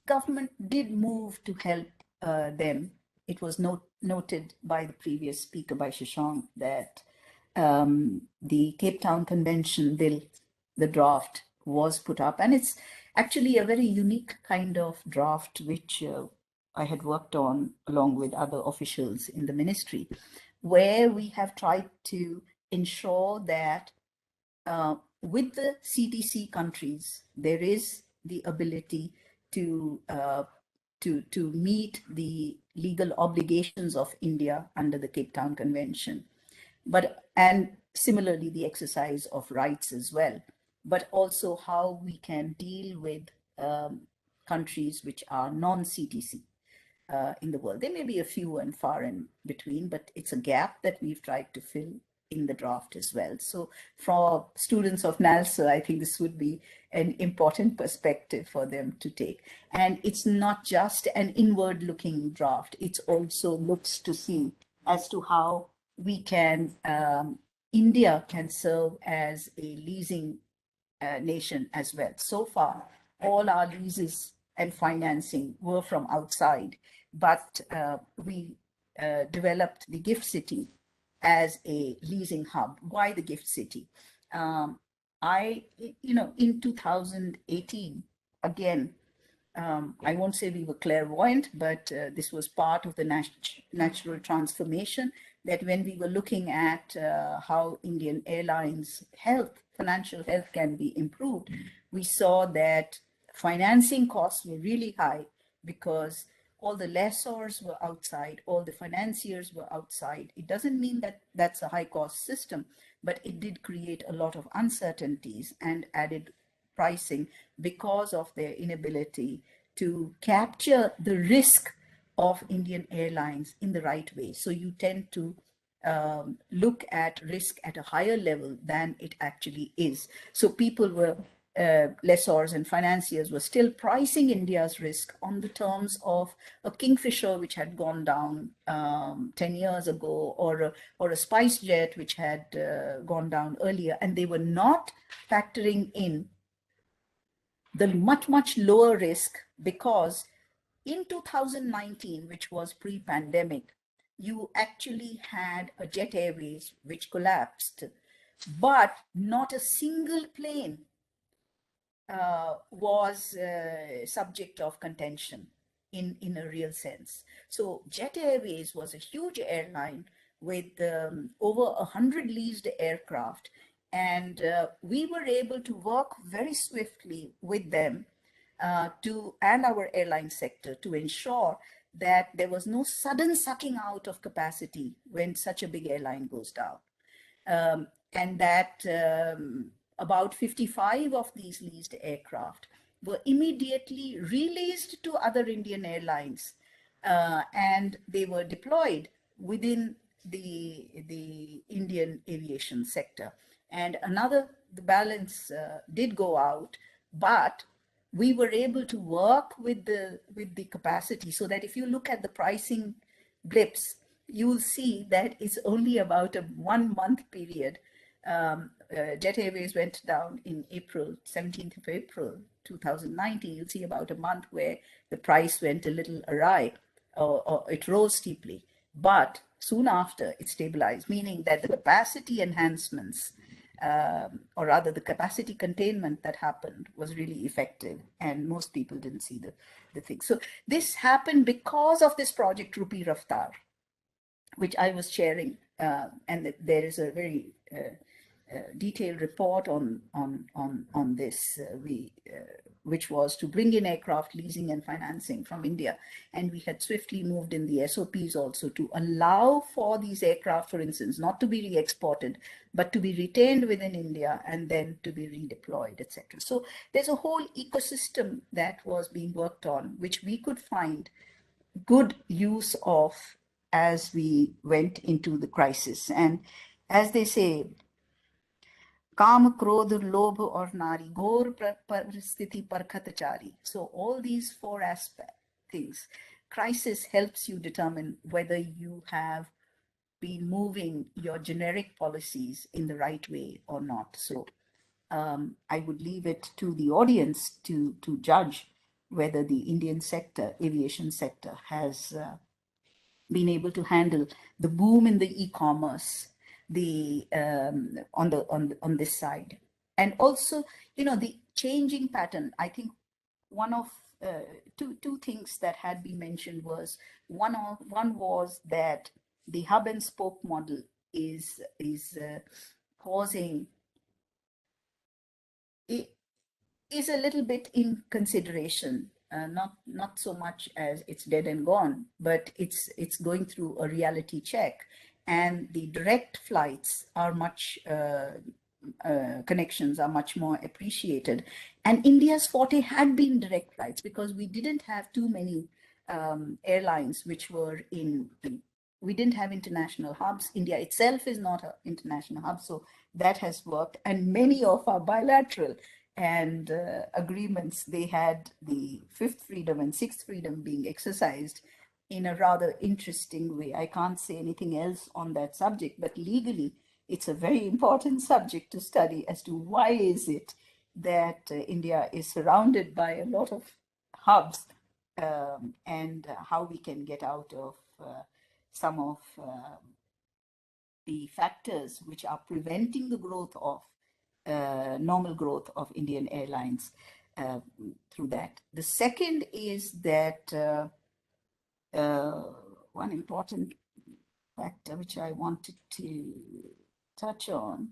Speaker 3: Government did move to help them. It was noted by the previous speaker, by Shashank, that the Cape Town Convention bill, the draft, was put up. And it's actually a very unique kind of draft, which I had worked on along with other officials in the ministry, where we have tried to ensure that with the CTC countries, there is the ability to meet the legal obligations of India under the Cape Town Convention, and similarly the exercise of rights as well, but also how we can deal with countries which are non-CTC in the world. There may be a few and far in between, but it's a gap that we've tried to fill in the draft as well. So for students of Nalsar, I think this would be an important perspective for them to take. And it's not just an inward-looking draft. It also looks to see as to how we can, India can serve as a leasing nation as well. So far, all our leases and financing were from outside, but we developed the Gift City as a leasing hub. Why the Gift City? In 2018, again, I won't say we were clairvoyant, but this was part of the natural transformation, that when we were looking at how Indian Airlines financial health can be improved, we saw that financing costs were really high because all the lessors were outside, all the financiers were outside. It doesn't mean that that's a high cost system, but it did create a lot of uncertainties and added pricing because of their inability to capture the risk of Indian Airlines in the right way. So you tend to look at risk at a higher level than it actually is. So people were, lessors and financiers were still pricing India's risk on the terms of a Kingfisher which had gone down 10 years ago, or a SpiceJet which had gone down earlier, and they were not factoring in the much lower risk, because in 2019, which was pre-pandemic, you actually had a Jet Airways which collapsed, but not a single plane was subject of contention in a real sense. So Jet Airways was a huge airline with over 100 leased aircraft, and we were able to work very swiftly with them and our airline sector to ensure that there was no sudden sucking out of capacity when such a big airline goes down. And that about 55 of these leased aircraft were immediately released to other Indian airlines, and they were deployed within the Indian aviation sector. And the balance did go out, but we were able to work with the capacity, so that if you look at the pricing blips, you'll see that it's only about a 1 month period. Jet Airways went down in April, 17th of April 2019. You'll see about a month where the price went a little awry, or it rose steeply. But soon after, it stabilized, meaning that the capacity enhancements, or rather the capacity containment that happened, was really effective, and most people didn't see the thing. So this happened because of this project Rupi Raftar, which I was chairing, and there is a very detailed report on this, which was to bring in aircraft leasing and financing from India. And we had swiftly moved in the SOPs also to allow for these aircraft, for instance, not to be re-exported, but to be retained within India and then to be redeployed, etc. So there's a whole ecosystem that was being worked on, which we could find good use of as we went into the crisis. And as they say, Kam, Krodh, Lobh or Nari, Ghor Paristhiti Parkhatachari. So all these four things. Crisis helps you determine whether you have be moving your generic policies in the right way or not. So I would leave it to the audience to judge whether the Indian sector, aviation sector, has been able to handle the boom in the e-commerce, the on this side, and also, you know, the changing pattern. I think one of two things that had been mentioned was one was that the hub and spoke model is causing it is a little bit in consideration, not so much as it's dead and gone, but it's going through a reality check, and the direct flights are much connections are much more appreciated. And India's forte had been direct flights because we didn't have too many airlines which were we didn't have international hubs. India itself is not an international hub, so that has worked. And many of our bilateral and agreements, they had the fifth freedom and sixth freedom being exercised in a rather interesting way. I can't say anything else on that subject, but legally, it's a very important subject to study as to why is it that India is surrounded by a lot of hubs, and how we can get out of some of the factors which are preventing the growth of normal growth of Indian airlines through that. The second is that one important factor which I wanted to touch on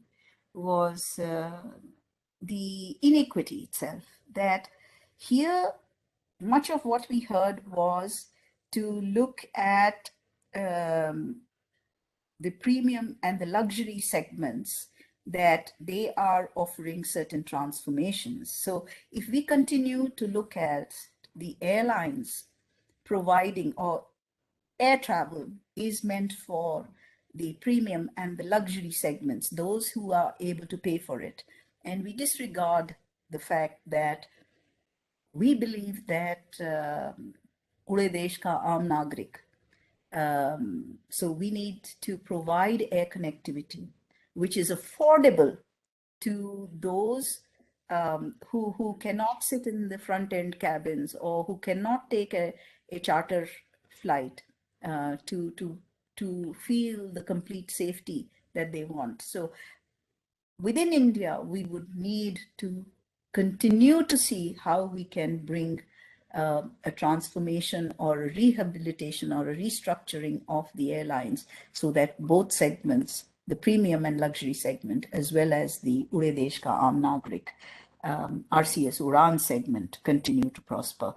Speaker 3: was the inequity itself. That here, much of what we heard was to look at the premium and the luxury segments, that they are offering certain transformations. So if we continue to look at the airlines providing, or air travel is meant for the premium and the luxury segments, those who are able to pay for it. And we disregard the fact that we believe that पूरे देश का आम नागरिक, so we need to provide air connectivity which is affordable to those who cannot sit in the front end cabins, or who cannot take a charter flight to feel the complete safety that they want. So within India, we would need to continue to see how we can bring a transformation or a rehabilitation or a restructuring of the airlines, so that both segments, the premium and luxury segment, as well as the Ure Desh Ka Aam Nagrik, RCS Uran segment, continue to prosper.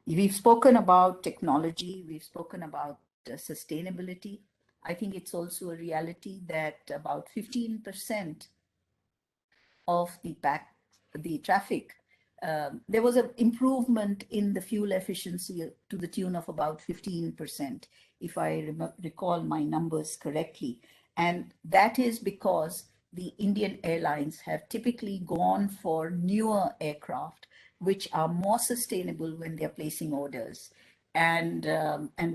Speaker 3: We've spoken about technology, we've spoken about sustainability. I think it's also a reality that about 15% of the traffic, there was an improvement in the fuel efficiency to the tune of about 15%, if I recall my numbers correctly. And that is because the Indian airlines have typically gone for newer aircraft, which are more sustainable when they're placing orders, and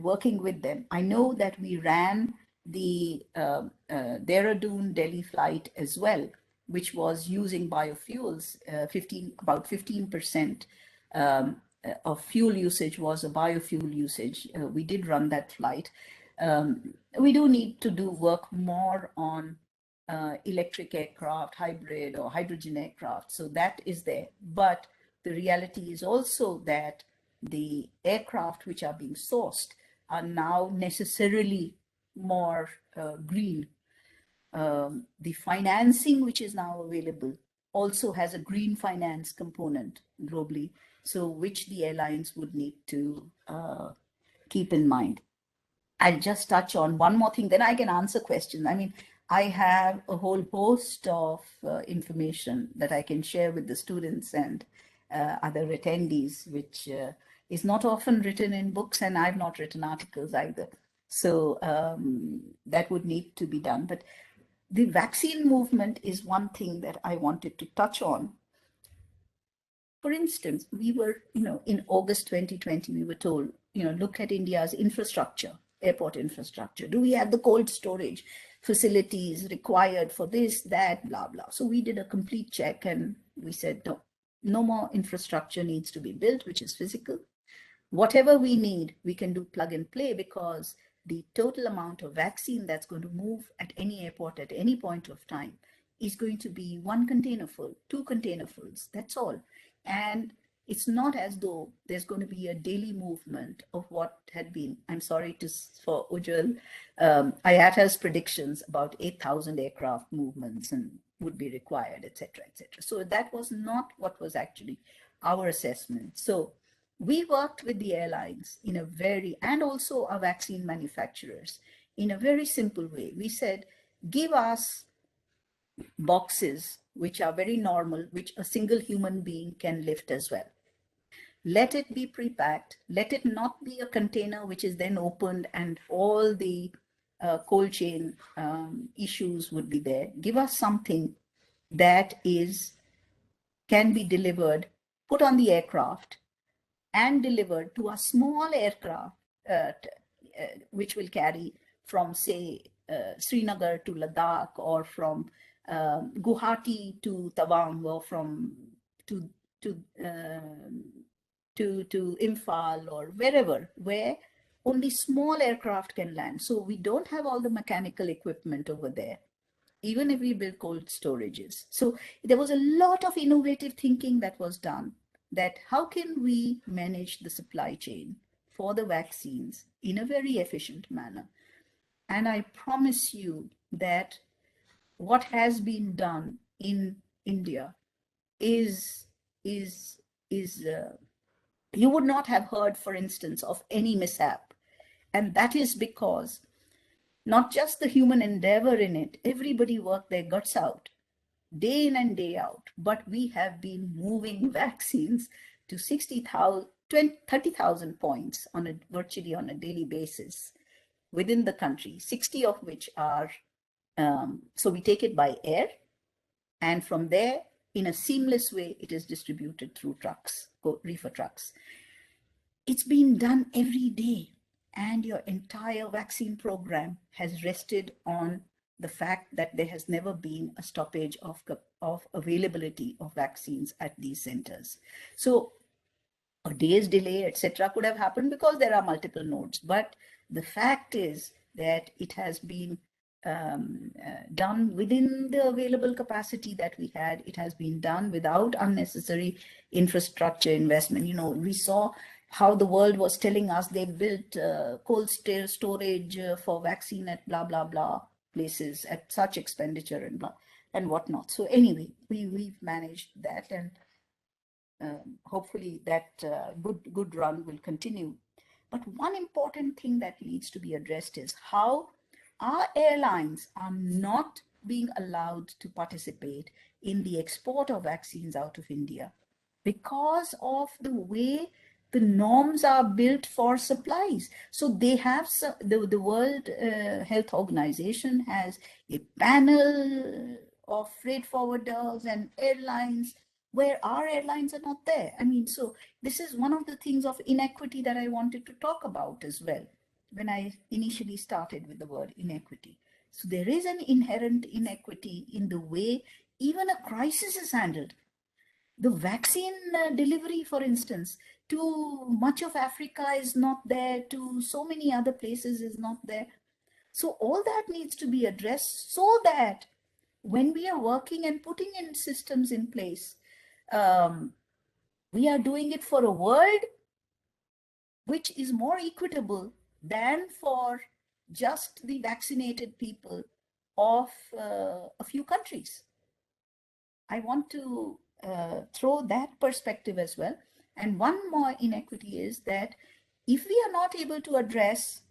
Speaker 3: working with them. I know that we ran the Dehradun Delhi flight as well, which was using biofuels. About 15% of fuel usage was a biofuel usage. We did run that flight. We do need to do work more on electric aircraft, hybrid or hydrogen aircraft. So that is there. But the reality is also that the aircraft which are being sourced are now necessarily more green. The financing which is now available also has a green finance component globally, so which the airlines would need to keep in mind. I'll just touch on one more thing, then I can answer questions. I mean, I have a whole host of information that I can share with the students and other attendees, which is not often written in books, and I've not written articles either. So that would need to be done. But the vaccine movement is one thing that I wanted to touch on. For instance, we were, in August 2020, we were told, look at India's infrastructure. airport infrastructure? Do we have the cold storage facilities required for this, that, blah, blah? So we did a complete check and we said, no, no more infrastructure needs to be built, which is physical. Whatever we need, we can do plug and play, because the total amount of vaccine that's going to move at any airport at any point of time is going to be 1 container full, 2 container fulls, that's all. And it's not as though there's going to be a daily movement of what had been, I'm sorry for Ujjwal, IATA's predictions about 8,000 aircraft movements and would be required, etc., etc. So that was not what was actually our assessment. So we worked with the airlines in a very, and also our vaccine manufacturers, in a very simple way. We said, give us boxes which are very normal, which a single human being can lift as well. Let it be pre-packed. Let it not be a container which is then opened and all the cold chain issues would be there. Give us something that can be delivered, put on the aircraft, and delivered to a small aircraft, which will carry from, say, Srinagar to Ladakh, or from Guwahati to Tawang, or from to Imphal, or wherever, where only small aircraft can land. So we don't have all the mechanical equipment over there, even if we build cold storages. So there was a lot of innovative thinking that was done, that how can we manage the supply chain for the vaccines in a very efficient manner. And I promise you that what has been done in India is you would not have heard, for instance, of any mishap. And that is because not just the human endeavor in it, everybody worked their guts out, day in and day out. But we have been moving vaccines to 60,000, 30,000 points virtually on a daily basis within the country, 60 of which are, so we take it by air, and from there, in a seamless way, it is distributed through trucks, reefer trucks. It's been done every day, and your entire vaccine program has rested on the fact that there has never been a stoppage of availability of vaccines at these centers. So a day's delay, etc., could have happened because there are multiple nodes. But the fact is that it has been done within the available capacity that we had. It has been done without unnecessary infrastructure investment. You know, we saw how the world was telling us they built cold storage for vaccine at blah, blah, blah places at such expenditure and blah and whatnot. So anyway, we've managed that, and hopefully that good run will continue. But one important thing that needs to be addressed is how our airlines are not being allowed to participate in the export of vaccines out of India because of the way the norms are built for supplies. So they have the World Health Organization has a panel of freight forwarders and airlines where our airlines are not there. I mean, so this is one of the things of inequity that I wanted to talk about as well when I initially started with the word inequity. So there is an inherent inequity in the way even a crisis is handled. The vaccine delivery, for instance, to much of Africa is not there, to so many other places is not there. So all that needs to be addressed so that when we are working and putting in systems in place, we are doing it for a world which is more equitable than for just the vaccinated people of a few countries. I want to throw that perspective as well. And one more inequity is that if we are not able to address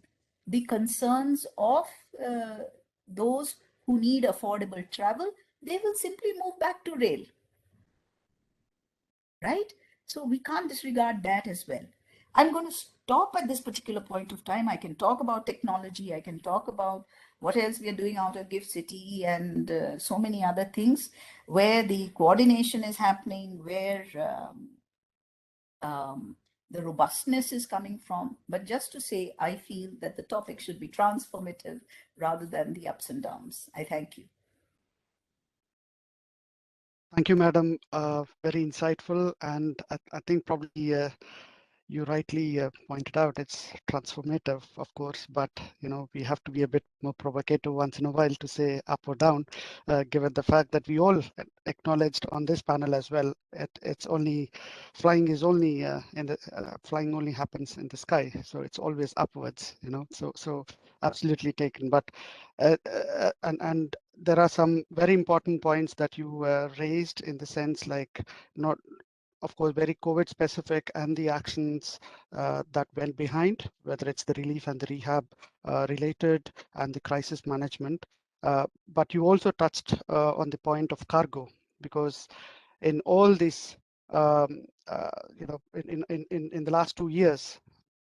Speaker 3: the concerns of those who need affordable travel, they will simply move back to rail, right? So we can't disregard that as well. I'm going to stop at this particular point of time. I can talk about technology. I can talk about what else we are doing out of Gift City and so many other things where the coordination is happening, where the robustness is coming from. But just to say, I feel that the topic should be transformative rather than the ups and downs. I thank you.
Speaker 2: Thank you, Madam. Very insightful, and I think probably you rightly pointed out it's transformative, of course, but we have to be a bit more provocative once in a while to say up or down, given the fact that we all acknowledged on this panel as well. It's only flying is only in the flying only happens in the sky, so it's always upwards. So absolutely taken. But and there are some very important points that you raised in the sense like not. Of course, very COVID specific and the actions that went behind, whether it's the relief and the rehab related and the crisis management. But you also touched on the point of cargo, because in all this, in the last 2 years,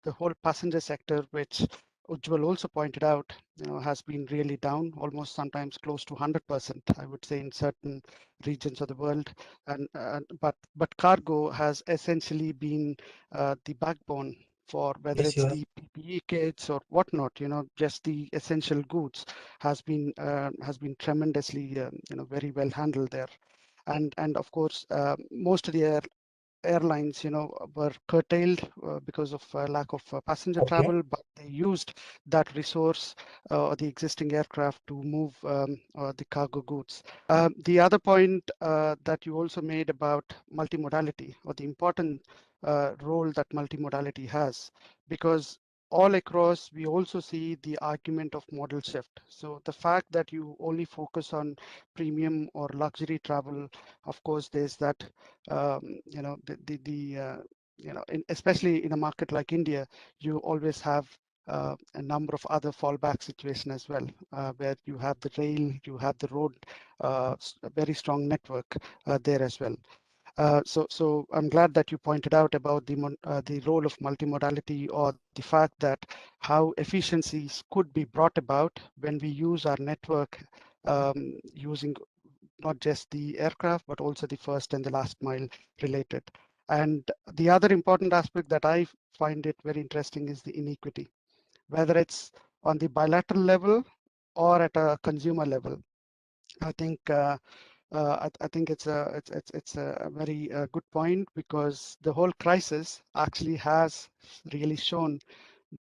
Speaker 2: the whole passenger sector, which Ujjwal also pointed out, has been really down, almost sometimes close to 100%, I would say, in certain regions of the world. But cargo has essentially been the backbone for whether
Speaker 1: Yes,
Speaker 2: it's the PPE kits or whatnot. Just the essential goods has been tremendously, very well handled there. And of course, most of the airlines, were curtailed because of lack of passenger travel, but they used that resource, the existing aircraft, to move the cargo goods. The other point that you also made about multimodality, or the important role that multimodality has, because all across we also see the argument of model shift. So the fact that you only focus on premium or luxury travel, of course, there's that especially in a market like India, you always have a number of other fallback situations as well, where you have the rail, you have the road, a very strong network there as well. So I'm glad that you pointed out about the role of multimodality, or the fact that how efficiencies could be brought about when we use our network, using not just the aircraft, but also the first and the last mile related. And the other important aspect that I find it very interesting is the inequity, whether it's on the bilateral level or at a consumer level. I think I think it's a very good point, because the whole crisis actually has really shown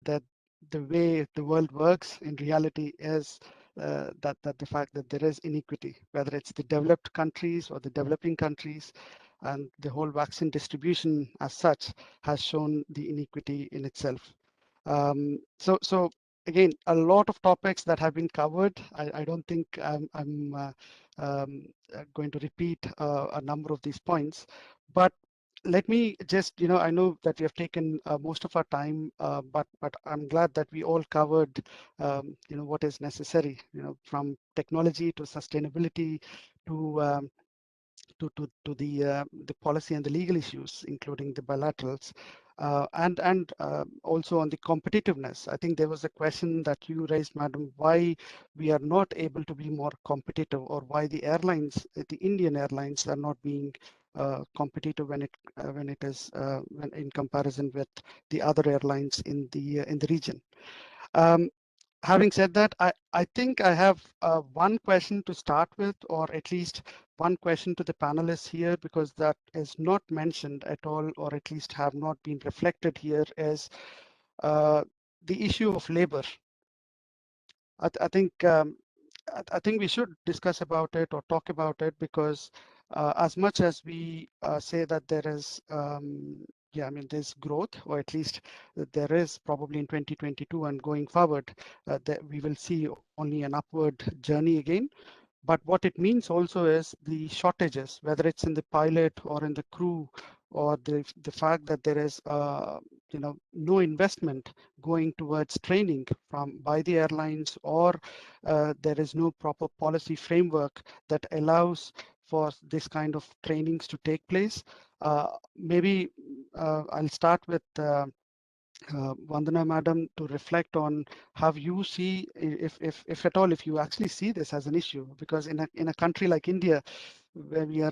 Speaker 2: that the way the world works in reality is that the fact that there is inequity, whether it's the developed countries or the developing countries, and the whole vaccine distribution as such has shown the inequity in itself. So again, a lot of topics that have been covered. I don't think I'm going to repeat a number of these points, but let me just, I know that we have taken most of our time, but I'm glad that we all covered, what is necessary, from technology to sustainability to the policy and the legal issues, including the bilaterals, and also on the competitiveness. I think there was a question that you raised, Madam, why we are not able to be more competitive, or why the airlines, the Indian airlines, are not being competitive when it is when in comparison with the other airlines in the region. Having said that, I think I have one question to start with, or at least one question to the panelists here, because that is not mentioned at all, or at least have not been reflected here, is the issue of labor. I think we should discuss about it or talk about it, because as much as we say that there is there's growth, or at least there is probably in 2022 and going forward, that we will see only an upward journey again. But what it means also is the shortages, whether it's in the pilot or in the crew, or the fact that there is no investment going towards training by the airlines, or there is no proper policy framework that allows for this kind of trainings to take place. Maybe I'll start with Vandana, Madam, to reflect on how you see, if at all, if you actually see this as an issue, because in a country like India, where we are,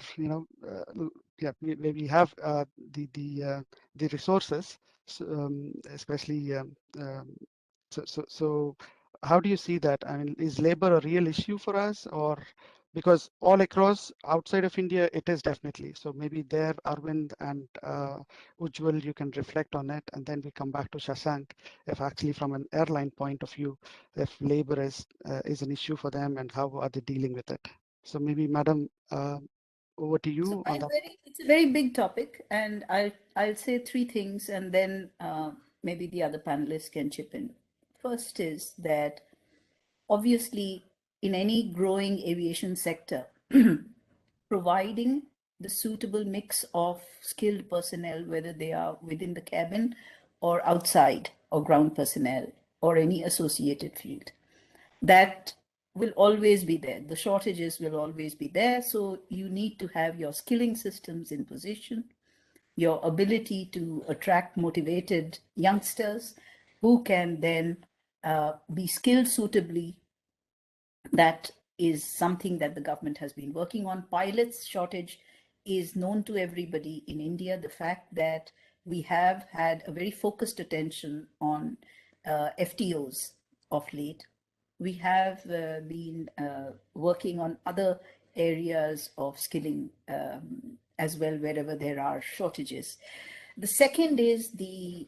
Speaker 2: yeah, we have the resources, so, especially so how do you see that? I mean, is labor a real issue for us, or because all across outside of India it is definitely. So maybe there, Arvind and Ujjwal, you can reflect on it, and then we come back to Shashank. If actually from an airline point of view, if labor is an issue for them, and how are they dealing with it? So maybe, Madam, over to you on that.
Speaker 3: It's a very big topic, and I'll say three things, and then maybe the other panelists can chip in. First is that obviously in any growing aviation sector, providing the suitable mix of skilled personnel, whether they are within the cabin or outside, or ground personnel or any associated field, that will always be there. The shortages will always be there. So you need to have your skilling systems in position, your ability to attract motivated youngsters who can then be skilled suitably. That is something that the government has been working on. Pilots shortage is known to everybody in India. The fact that we have had a very focused attention on FTOs of late. We have been working on other areas of skilling as well, wherever there are shortages. The second is the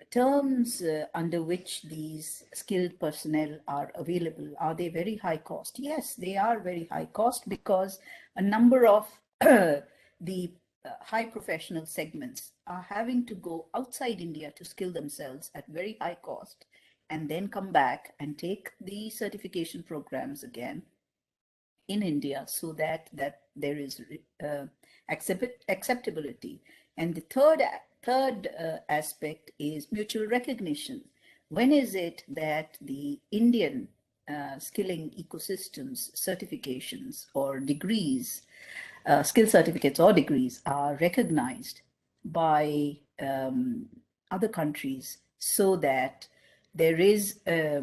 Speaker 3: terms under which these skilled personnel are available. Are they very high cost? Yes, they are very high cost, because a number of the high professional segments are having to go outside India to skill themselves at very high cost, and then come back and take the certification programs again in India, so that there is acceptability. And the third aspect is mutual recognition. When is it that the Indian skilling ecosystems certifications or degrees, skill certificates or degrees, are recognized by other countries, so that there is a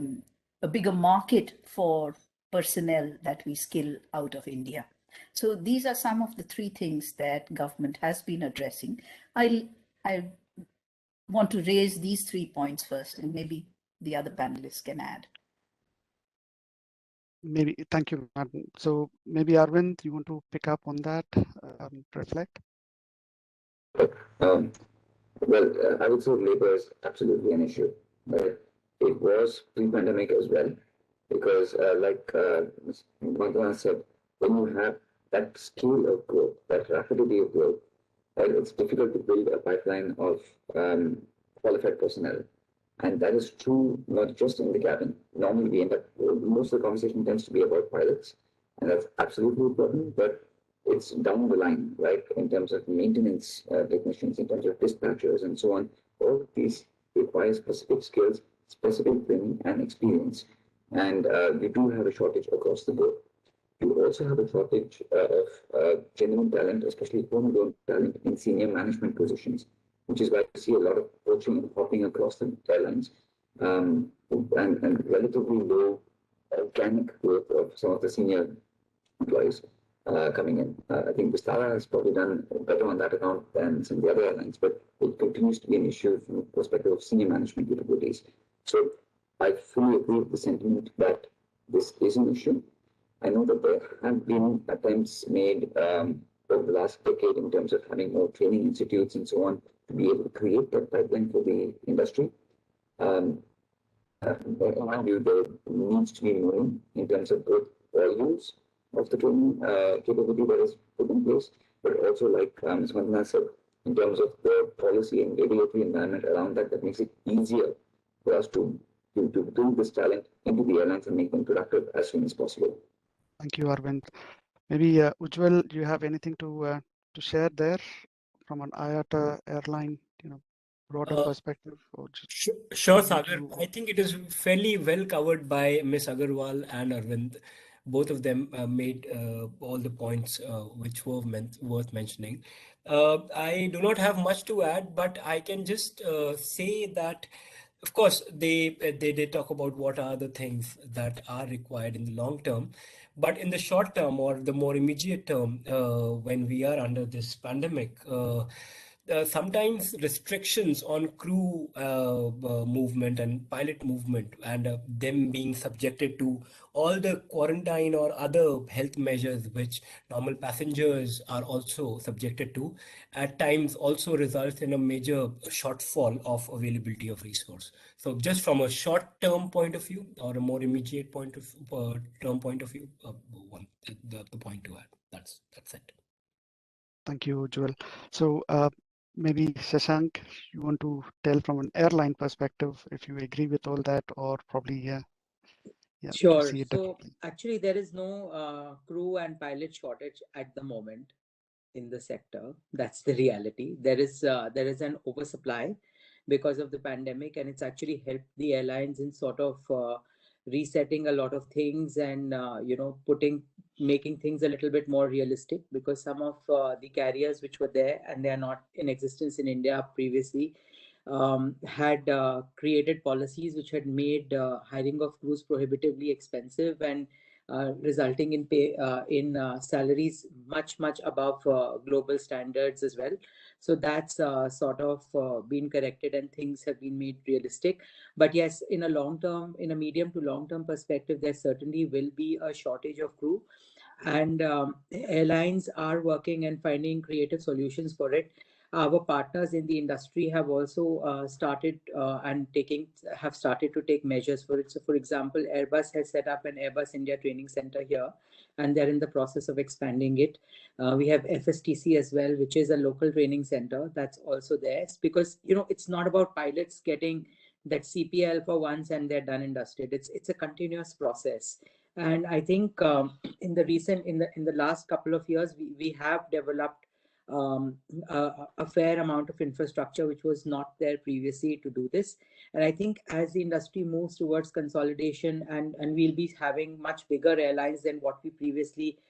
Speaker 3: bigger market for personnel that we skill out of India? So these are some of the three things that government has been addressing. I want to raise these 3 points first, and maybe the other panelists can add.
Speaker 2: Maybe, thank you, Madam. So maybe Arvind, you want to pick up on that, reflect?
Speaker 5: I would say labor is absolutely an issue, but it was pre-pandemic as well, because like Ms. Magdalena said, when you have that scale of growth, that rapidity of growth, it's difficult to build a pipeline of qualified personnel. And that is true not just in the cabin. Normally we end up, most of the conversation tends to be about pilots, and that's absolutely important, but it's down the line, right? In terms of maintenance technicians, in terms of dispatchers and so on. All of these require specific skills, specific training and experience. And we do have a shortage across the board. We also have a shortage of genuine talent, especially homegrown talent in senior management positions, which is why you see a lot of poaching and hopping across the airlines, and relatively low organic growth of some of the senior employees coming in. I think Vistara has probably done better on that account than some of the other airlines, but it continues to be an issue from the perspective of senior management capabilities. So I fully agree with the sentiment that this is an issue. I know that there have been attempts made over the last decade in terms of having more training institutes and so on to be able to create that pipeline for the industry. In my view, there needs to be more in terms of both volumes of the training capability that is put in place, but also, like Ms. Vandana said, in terms of the policy and regulatory environment around that, that makes it easier for us to bring this talent into the airlines and make them productive as soon as possible.
Speaker 2: Thank you, Arvind. Maybe Ujjwal, do you have anything to share there from an IATA airline, broader perspective? Or
Speaker 4: Sure, Sagar. I think it is fairly well covered by Ms. Agarwal and Arvind. Both of them made all the points which were worth mentioning. I do not have much to add, but I can just say that Of course, they talk about what are the things that are required in the long term, but in the short term or the more immediate term, when we are under this pandemic, sometimes restrictions on crew movement and pilot movement, and them being subjected to all the quarantine or other health measures which normal passengers are also subjected to, at times also results in a major shortfall of availability of resource. So just from a short-term point of view or a more immediate point of term point of view, the point to add. That's it.
Speaker 2: Thank you, Joel. So maybe Shashank, you want to tell from an airline perspective if you agree with all that, or probably yeah, you
Speaker 6: Sure.
Speaker 2: see it
Speaker 6: So
Speaker 2: differently.
Speaker 6: actually, there is no crew and pilot shortage at the moment in the sector. That's the reality. There is an oversupply because of the pandemic, and it's actually helped the airlines in sort of resetting a lot of things and making things a little bit more realistic, because some of the carriers which were there and they are not in existence in India previously had created policies which had made hiring of crews prohibitively expensive and resulting in salaries much above global standards as well. So that's sort of been corrected and things have been made realistic. But yes, in a medium to long term perspective, there certainly will be a shortage of crew, and airlines are working and finding creative solutions for it. Our partners in the industry have also started to take measures for it. So, for example, Airbus has set up an Airbus India training center here, and they're in the process of expanding it. We have FSTC as well, which is a local training center that's also there. It's because it's not about pilots getting that CPL for once and they're done and dusted. It's a continuous process. And I think in the last couple of years, we have developed a fair amount of infrastructure which was not there previously to do this. And I think as the industry moves towards consolidation, and we'll be having much bigger airlines than what we previously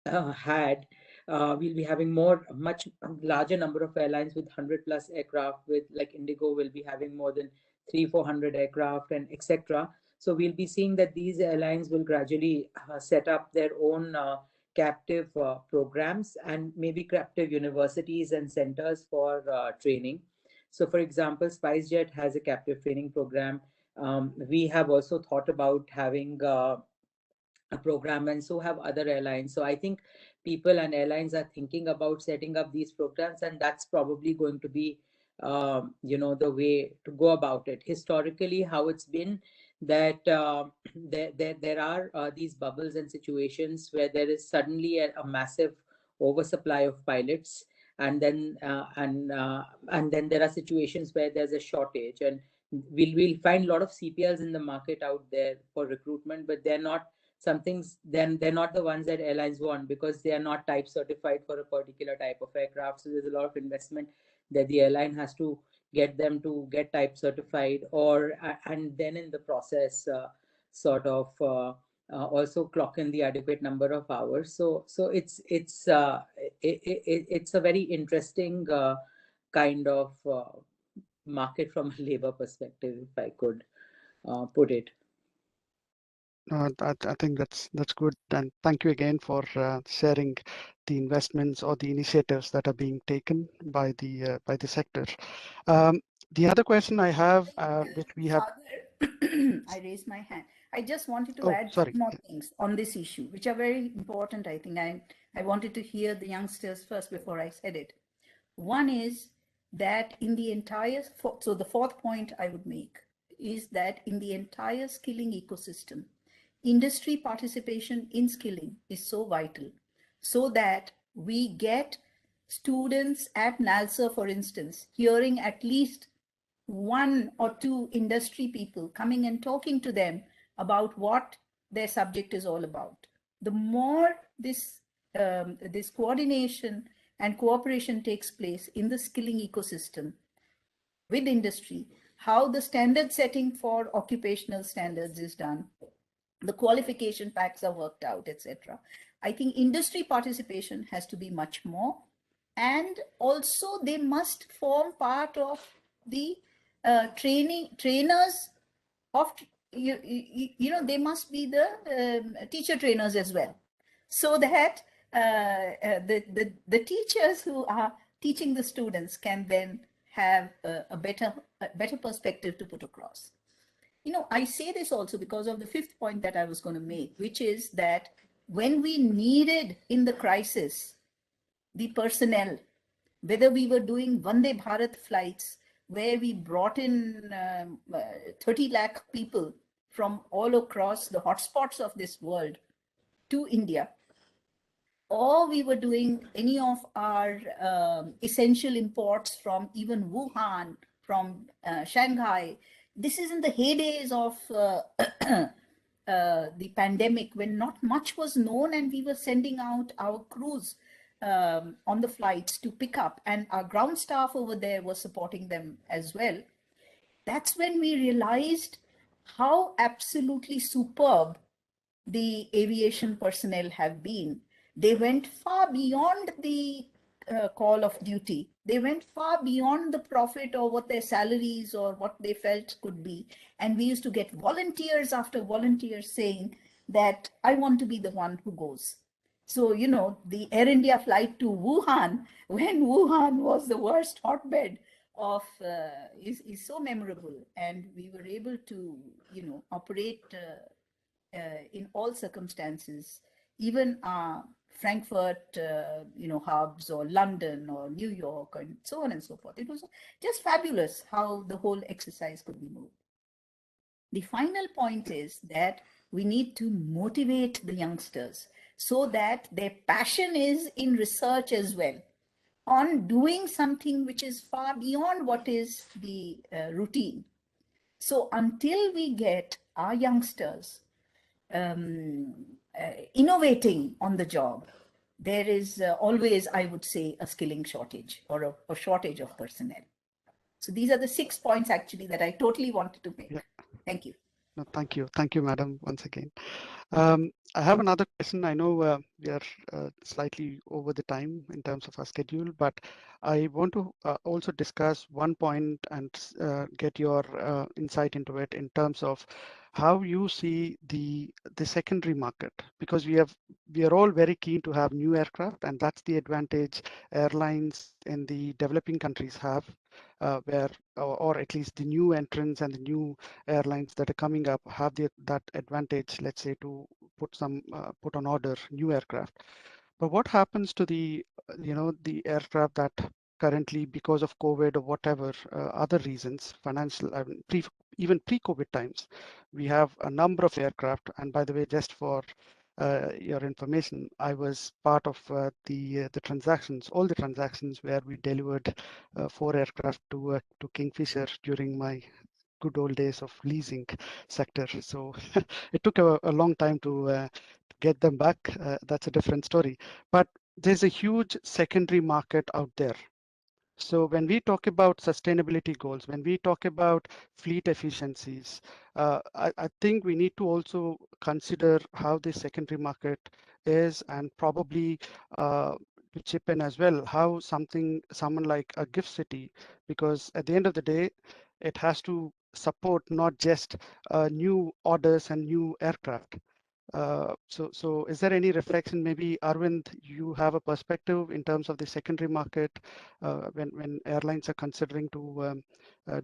Speaker 6: had. We'll be having much larger number of airlines with 100 plus aircraft, with like Indigo will be having more than 300-400 aircraft and etc. So we'll be seeing that these airlines will gradually set up their own captive programs and maybe captive universities and centers for training. So for example, SpiceJet has a captive training program. We have also thought about having a program, and so have other airlines. So I think people and airlines are thinking about setting up these programs, and that's probably going to be the way to go about it. Historically, how it's been that there are these bubbles and situations where there is suddenly a massive oversupply of pilots, and then there are situations where there's a shortage, and we'll find a lot of CPLs in the market out there for recruitment, but they're not then they're not the ones that airlines want, because they are not type certified for a particular type of aircraft. So there's a lot of investment that the airline has to get them to get type certified, and then in the process also clock in the adequate number of hours. So it's a very interesting kind of market from a labor perspective, if I could put it.
Speaker 2: I think that's good, and thank you again for sharing the investments or the initiatives that are being taken by the sector. The other question I have, which we have,
Speaker 3: I raised my hand. I just wanted to add
Speaker 2: sorry.
Speaker 3: two more things on this issue, which are very important. I think I wanted to hear the youngsters first before I said it. One is that in the entire, so the fourth point I would make is that in the entire skilling ecosystem, industry participation in skilling is so vital, so that we get students at Nalsar, for instance, hearing at least one or two industry people coming and talking to them about what their subject is all about. The more this coordination and cooperation takes place in the skilling ecosystem with industry, how the standard setting for occupational standards is done, the qualification packs are worked out, etc. I think industry participation has to be much more, and also they must form part of the trainers of, they must be the teacher trainers as well, so that the teachers who are teaching the students can then have a better perspective to put across. I say this also because of the fifth point that I was going to make, which is that when we needed in the crisis the personnel, whether we were doing Vande Bharat flights where we brought in 30 lakh people from all across the hotspots of this world to India, or we were doing any of our essential imports from even Wuhan, from Shanghai. This is in the heydays of the pandemic, when not much was known, and we were sending out our crews on the flights to pick up, and our ground staff over there was supporting them as well. That's when we realized how absolutely superb the aviation personnel have been. They went far beyond the call of duty. They went far beyond the profit or what their salaries or what they felt could be. And we used to get volunteers after volunteers saying that I want to be the one who goes. So, the Air India flight to Wuhan, when Wuhan was the worst hotbed of, is so memorable. And we were able to, operate in all circumstances, even Frankfurt, hubs, or London or New York, and so on and so forth. It was just fabulous how the whole exercise could be moved. The final point is that we need to motivate the youngsters so that their passion is in research as well, on doing something which is far beyond what is the routine. So until we get our youngsters innovating on the job, there is always, I would say, a skilling shortage or a shortage of personnel. So these are the 6 points actually that I totally wanted to make.
Speaker 2: Yeah.
Speaker 3: Thank you.
Speaker 2: No, thank you, madam, once again. I have another question. I know we are slightly over the time in terms of our schedule, but I want to also discuss one point and get your insight into it in terms of how you see the secondary market, because we are all very keen to have new aircraft, and that's the advantage airlines in the developing countries have, where or at least the new entrants and the new airlines that are coming up have that advantage, let's say, to put on order new aircraft. But what happens to the the aircraft that currently, because of COVID or whatever other reasons, financial, even pre-COVID times, we have a number of aircraft. And by the way, just for your information, I was part of the transactions, all the transactions where we delivered 4 aircraft to Kingfisher during my good old days of leasing sector. So it took a long time to get them back. That's a different story. But there's a huge secondary market out there. So when we talk about sustainability goals, when we talk about fleet efficiencies, I think we need to also consider how the secondary market is, and probably to chip in as well, how someone like a gift city, because at the end of the day, it has to support not just new orders and new aircraft. So is there any reflection? Maybe Arvind, you have a perspective in terms of the secondary market when airlines are considering to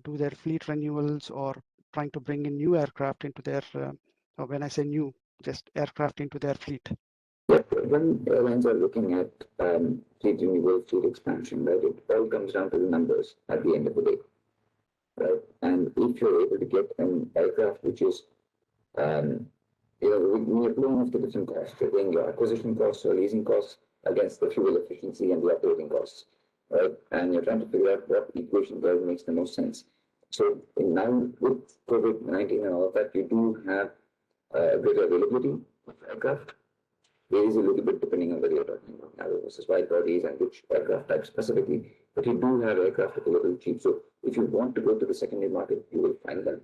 Speaker 2: do their fleet renewals or trying to bring in new aircraft into their, or when I say new, just aircraft into their fleet.
Speaker 5: Yep. When airlines are looking at fleet renewal, fleet expansion, right, it all comes down to the numbers at the end of the day, right? And if you're able to get an aircraft which is when you're playing off the different costs, you're paying your acquisition costs or leasing costs against the fuel efficiency and the operating costs, right? And you're trying to figure out what equation there makes the most sense. So now with COVID-19 and all of that, you do have greater availability of aircraft. Varies a little bit depending on whether you're talking about narrow versus wide bodies and which aircraft type specifically, but you do have aircraft available cheap. So if you want to go to the secondary market, you will find them.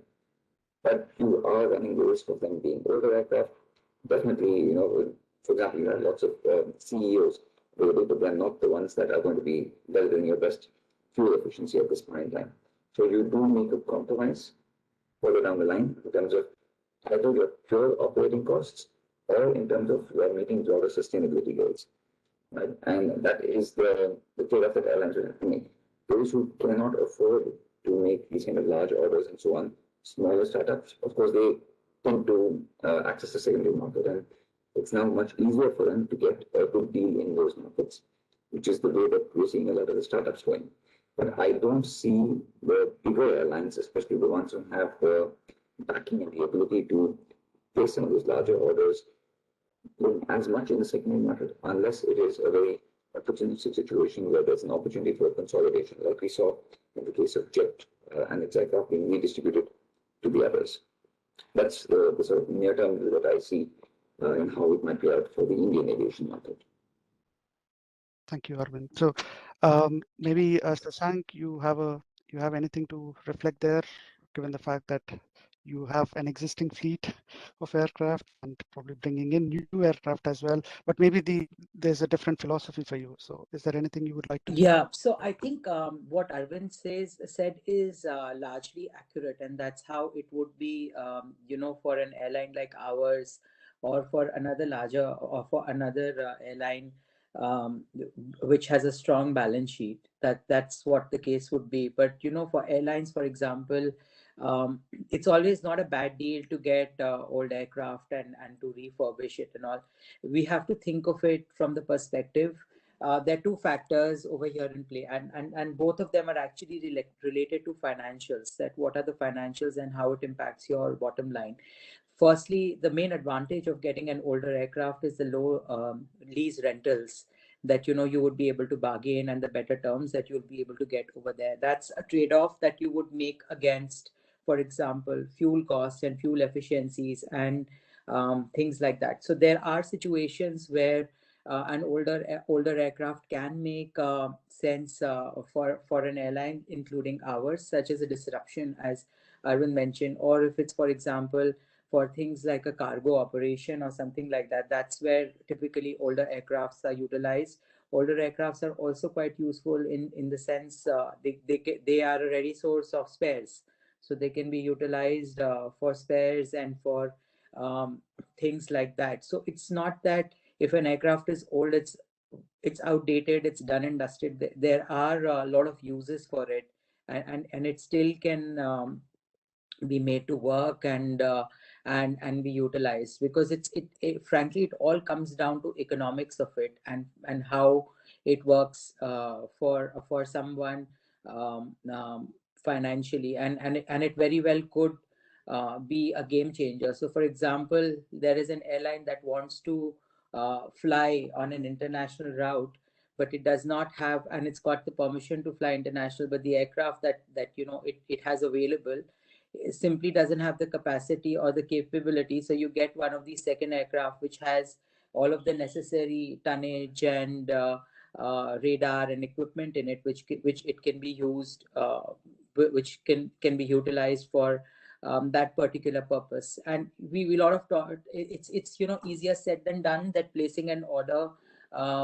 Speaker 5: But you are running the risk of them being older aircraft. Definitely, for example, you have lots of CEOs available, but they're not the ones that are going to be delivering your best fuel efficiency at this point in time. So you do make a compromise further down the line in terms of either your pure operating costs or in terms of your meeting broader sustainability goals, right? And that is the trade-off that airlines will have to make. Those who cannot afford to make these kind of large orders and so on, smaller startups, of course, they tend to access the secondary market, and it's now much easier for them to get a good deal in those markets, which is the way that we're seeing a lot of the startups going. But I don't see the bigger airlines, especially the ones who have the backing and the ability to place some of those larger orders as much in the secondary market, unless it is a very opportunistic situation where there's an opportunity for consolidation, like we saw in the case of Jet and its aircraft being redistributed to the others. That's the sort of near-term view that I see in how it might play out for the Indian aviation market.
Speaker 2: Thank you, Arvind. So maybe Sasank, you have anything to reflect there, given the fact that you have an existing fleet of aircraft and probably bringing in new aircraft as well, but maybe there's a different philosophy for you. So is there anything you would like to?
Speaker 6: Yeah, so I think what Arvind said is largely accurate, and that's how it would be, for an airline like ours, or for another larger, or for another airline which has a strong balance sheet. That's what the case would be. But for airlines, for example, it's always not a bad deal to get old aircraft and to refurbish it and all. We have to think of it from the perspective. There are two factors over here in play, and both of them are actually related to financials, that what are the financials and how it impacts your bottom line. Firstly, the main advantage of getting an older aircraft is the low lease rentals that you would be able to bargain, and the better terms that you'll be able to get over there. That's a trade-off that you would make against, for example, fuel costs and fuel efficiencies and things like that. So there are situations where an older aircraft can make sense for an airline, including ours, such as a disruption, as Arvind mentioned, or if it's, for example, for things like a cargo operation or something like that. That's where typically older aircrafts are utilized. Older aircrafts are also quite useful in the sense they are a ready source of spares, so they can be utilized for spares and for things like that. So it's not that if an aircraft is old, it's outdated, it's done and dusted. There are a lot of uses for it, and it still can be made to work and be utilized, because frankly it all comes down to economics of it and how it works for someone financially, and it very well could be a game changer. So for example, there is an airline that wants to fly on an international route, but it does not have, and it's got the permission to fly international, but the aircraft that it has available simply doesn't have the capacity or the capability. So you get one of these second aircraft which has all of the necessary tonnage and radar and equipment in it, which it can be used, which can be utilized for that particular purpose. And we a lot of thought, it's easier said than done, that placing an order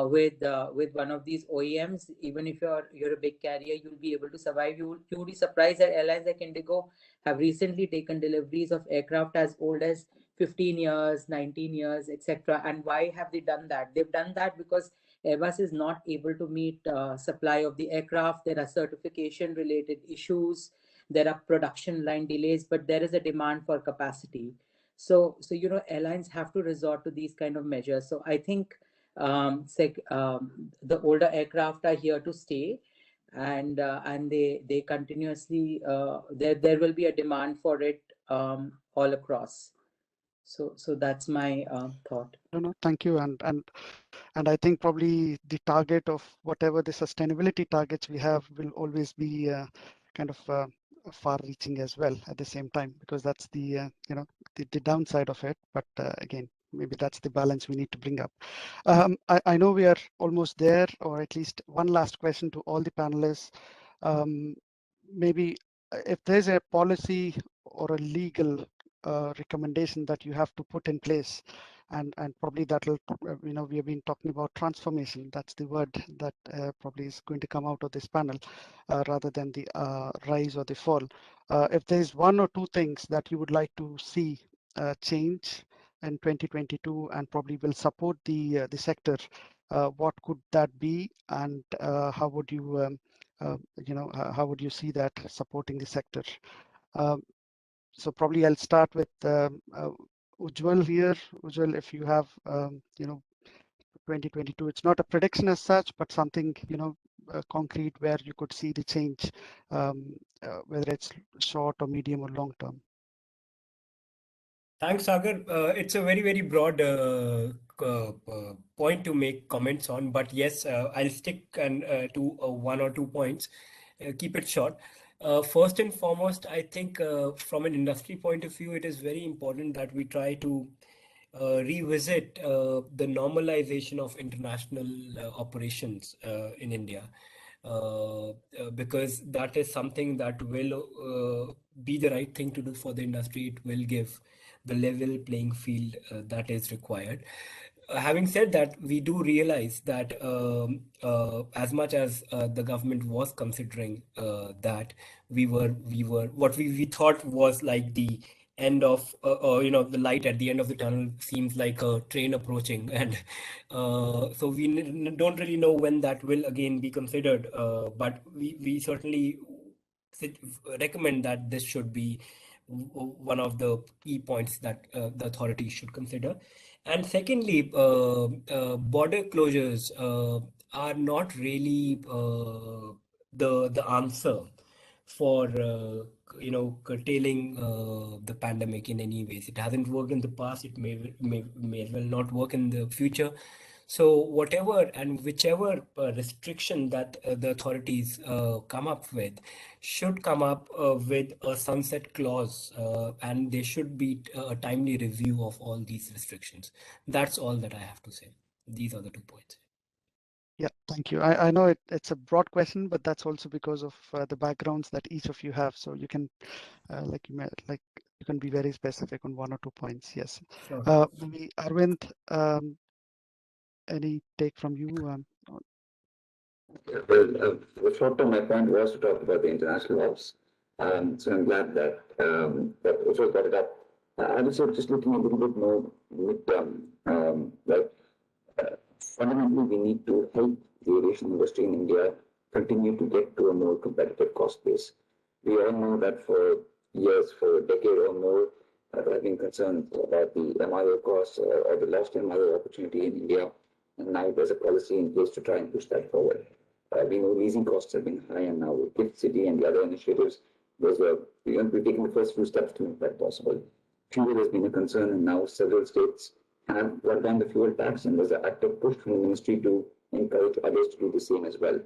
Speaker 6: with one of these OEMs, even if you're a big carrier, you'll be able to survive. You'll be surprised that airlines like Indigo have recently taken deliveries of aircraft as old as 15 years, 19 years, etc. And why have they done that? They've done that because Airbus is not able to meet supply of the aircraft. There are certification related issues. There are production line delays, but there is a demand for capacity. So airlines have to resort to these kind of measures. So I think the older aircraft are here to stay, and they continuously there will be a demand for it all across. So that's my thought.
Speaker 2: No, thank you. And I think probably the target of whatever the sustainability targets we have will always be kind of far-reaching as well at the same time, because that's the the downside of it. But again, maybe that's the balance we need to bring up. I know we are almost there, or at least one last question to all the panelists. Maybe if there's a policy or a legal recommendation that you have to put in place and probably that'll, we have been talking about transformation. That's the word that probably is going to come out of this panel, rather than the rise or the fall. If there's one or two things that you would like to see change in 2022 and probably will support the sector, what could that be, and how would you how would you see that supporting the sector? So probably I'll start with Ujjwal here. Ujjwal, if you have 2022, it's not a prediction as such, but something concrete where you could see the change, whether it's short or medium or long term.
Speaker 4: Thanks, Sagar. It's a very, very broad point to make comments on, but yes, I'll stick to one or 2 points. Keep it short. First and foremost, I think from an industry point of view, it is very important that we try to revisit the normalization of international operations in India. Because that is something that will be the right thing to do for the industry. It will give the level playing field that is required. Having said that, we do realize that as much as the government was considering that we were what we thought was like the end of the light at the end of the tunnel seems like a train approaching, and so we don't really know when that will again be considered, but we certainly recommend that this should be one of the key points that the authorities should consider. And secondly, border closures are not really the answer for curtailing the pandemic in any ways. It hasn't worked in the past. It may as well not work in the future. So whatever and whichever restriction that the authorities come up with should come up with a sunset clause, and there should be a timely review of all these restrictions. That's all that I have to say. These are the 2 points.
Speaker 2: Yeah, thank you. I know it's a broad question, but that's also because of the backgrounds that each of you have. So you can, you can be very specific on 1 or 2 points. Yes.
Speaker 4: Sure.
Speaker 2: Maybe Arvind, any take from you?
Speaker 5: Well, short term, my point was to talk about the international hubs. So I'm glad that Ushal brought it up. I would say just looking a little bit more midterm, fundamentally, we need to help the aviation industry in India continue to get to a more competitive cost base. We all know that for years, for a decade or more, there have been concerns about the MRO costs or the lost MRO opportunity in India. And now there's a policy in place to try and push that forward. We know leasing costs have been high, and now with Gift City and the other initiatives, we're taking the first few steps to make that possible. Fuel has been a concern, and now several states have brought down the fuel tax, and there's an active push from the ministry to encourage others to do the same as well.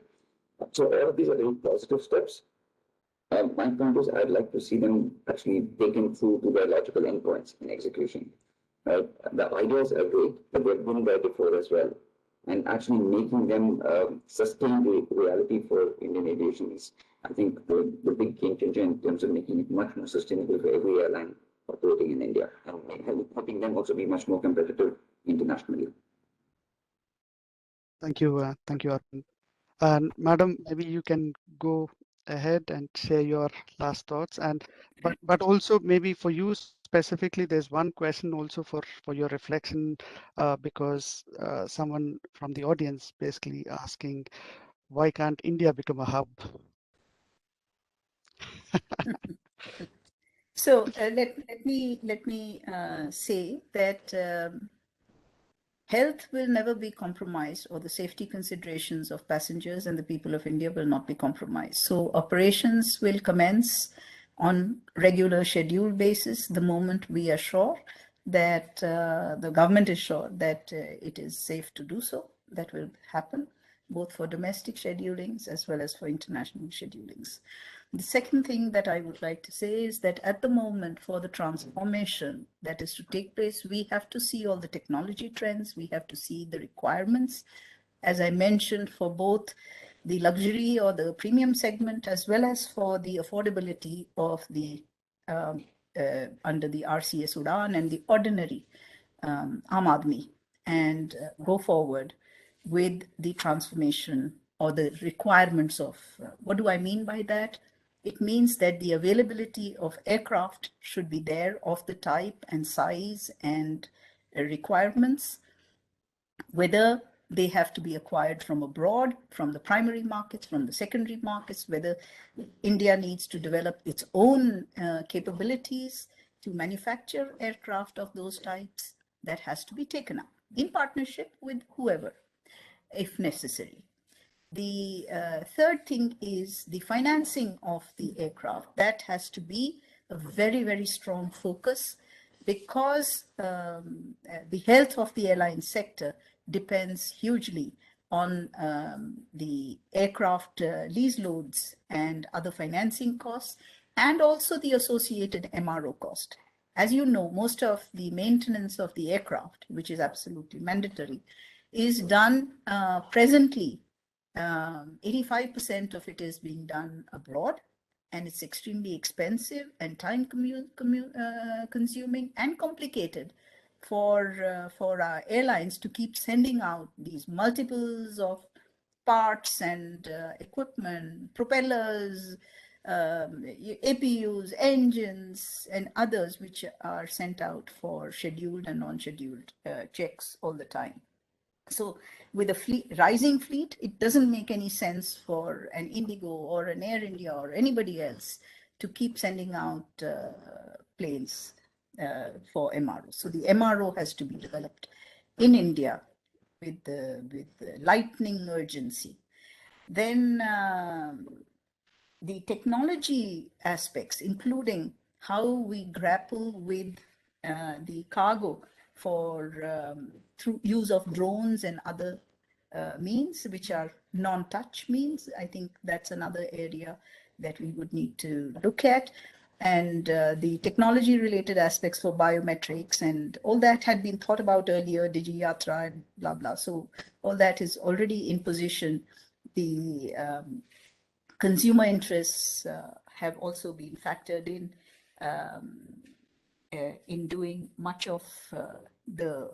Speaker 5: So all of these are very positive steps. My point is, I'd like to see them actually taken through to their logical endpoints in execution. The ideas are great, but they've been there before as well. And actually making them sustain the reality for Indian aviation is, I think, the big game changer in terms of making it much more sustainable for every airline operating in India, and helping them also be much more competitive internationally.
Speaker 2: Thank you, Arvind. And Madam, maybe you can go ahead and share your last thoughts. And but also maybe for you specifically, there's one question also for your reflection, because someone from the audience basically asking, why can't India become a hub?
Speaker 3: So let me say that health will never be compromised, or the safety considerations of passengers and the people of India will not be compromised. So operations will commence on regular scheduled basis the moment we are sure that the government is sure that it is safe to do so. That will happen both for domestic schedulings as well as for international schedulings. The second thing that I would like to say is that at the moment, for the transformation that is to take place, we have to see all the technology trends, we have to see the requirements, as I mentioned, for both the luxury or the premium segment, as well as for the affordability of the under the RCS UDAN and the ordinary Aam Aadmi and go forward with the transformation or the requirements of what do I mean by that? It means that the availability of aircraft should be there of the type and size and requirements, whether they have to be acquired from abroad, from the primary markets, from the secondary markets, whether India needs to develop its own capabilities to manufacture aircraft of those types, that has to be taken up in partnership with whoever, if necessary. The third thing is the financing of the aircraft. That has to be a very, very strong focus, because the health of the airline sector depends hugely on the aircraft lease loads and other financing costs, and also the associated MRO cost. As you know, most of the maintenance of the aircraft, which is absolutely mandatory, is done presently. 85% of it is being done abroad, and it's extremely expensive and time consuming and complicated for our airlines to keep sending out these multiples of parts and equipment, propellers, APUs, engines, and others which are sent out for scheduled and non-scheduled checks all the time. So with a rising fleet, it doesn't make any sense for an Indigo or an Air India or anybody else to keep sending out planes for MRO. So the MRO has to be developed in India with lightning urgency. Then the technology aspects, including how we grapple with the cargo for through use of drones and other means, which are non-touch means. I think that's another area that we would need to look at. And the technology related aspects for biometrics and all that had been thought about earlier, DigiYatra and blah, blah. So all that is already in position. The consumer interests have also been factored in doing much of the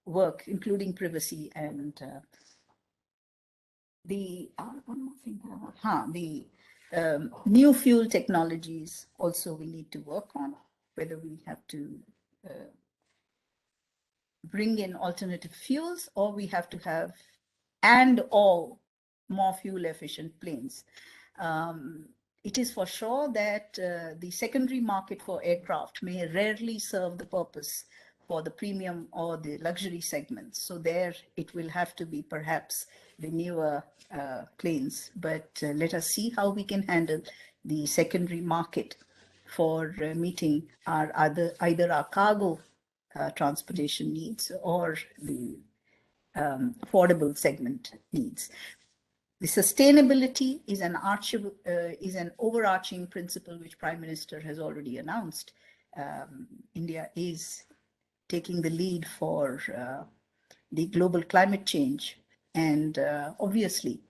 Speaker 3: work, including privacy and one more thing. The new fuel technologies also we need to work on, whether we have to bring in alternative fuels, or we have to have or more fuel efficient planes. It is for sure that the secondary market for aircraft may rarely serve the purpose for the premium or the luxury segments. So there it will have to be perhaps the newer planes, but let us see how we can handle the secondary market for meeting our either our cargo transportation needs or the affordable segment needs. The sustainability is an overarching principle which Prime Minister has already announced. India is taking the lead for the global climate change, and obviously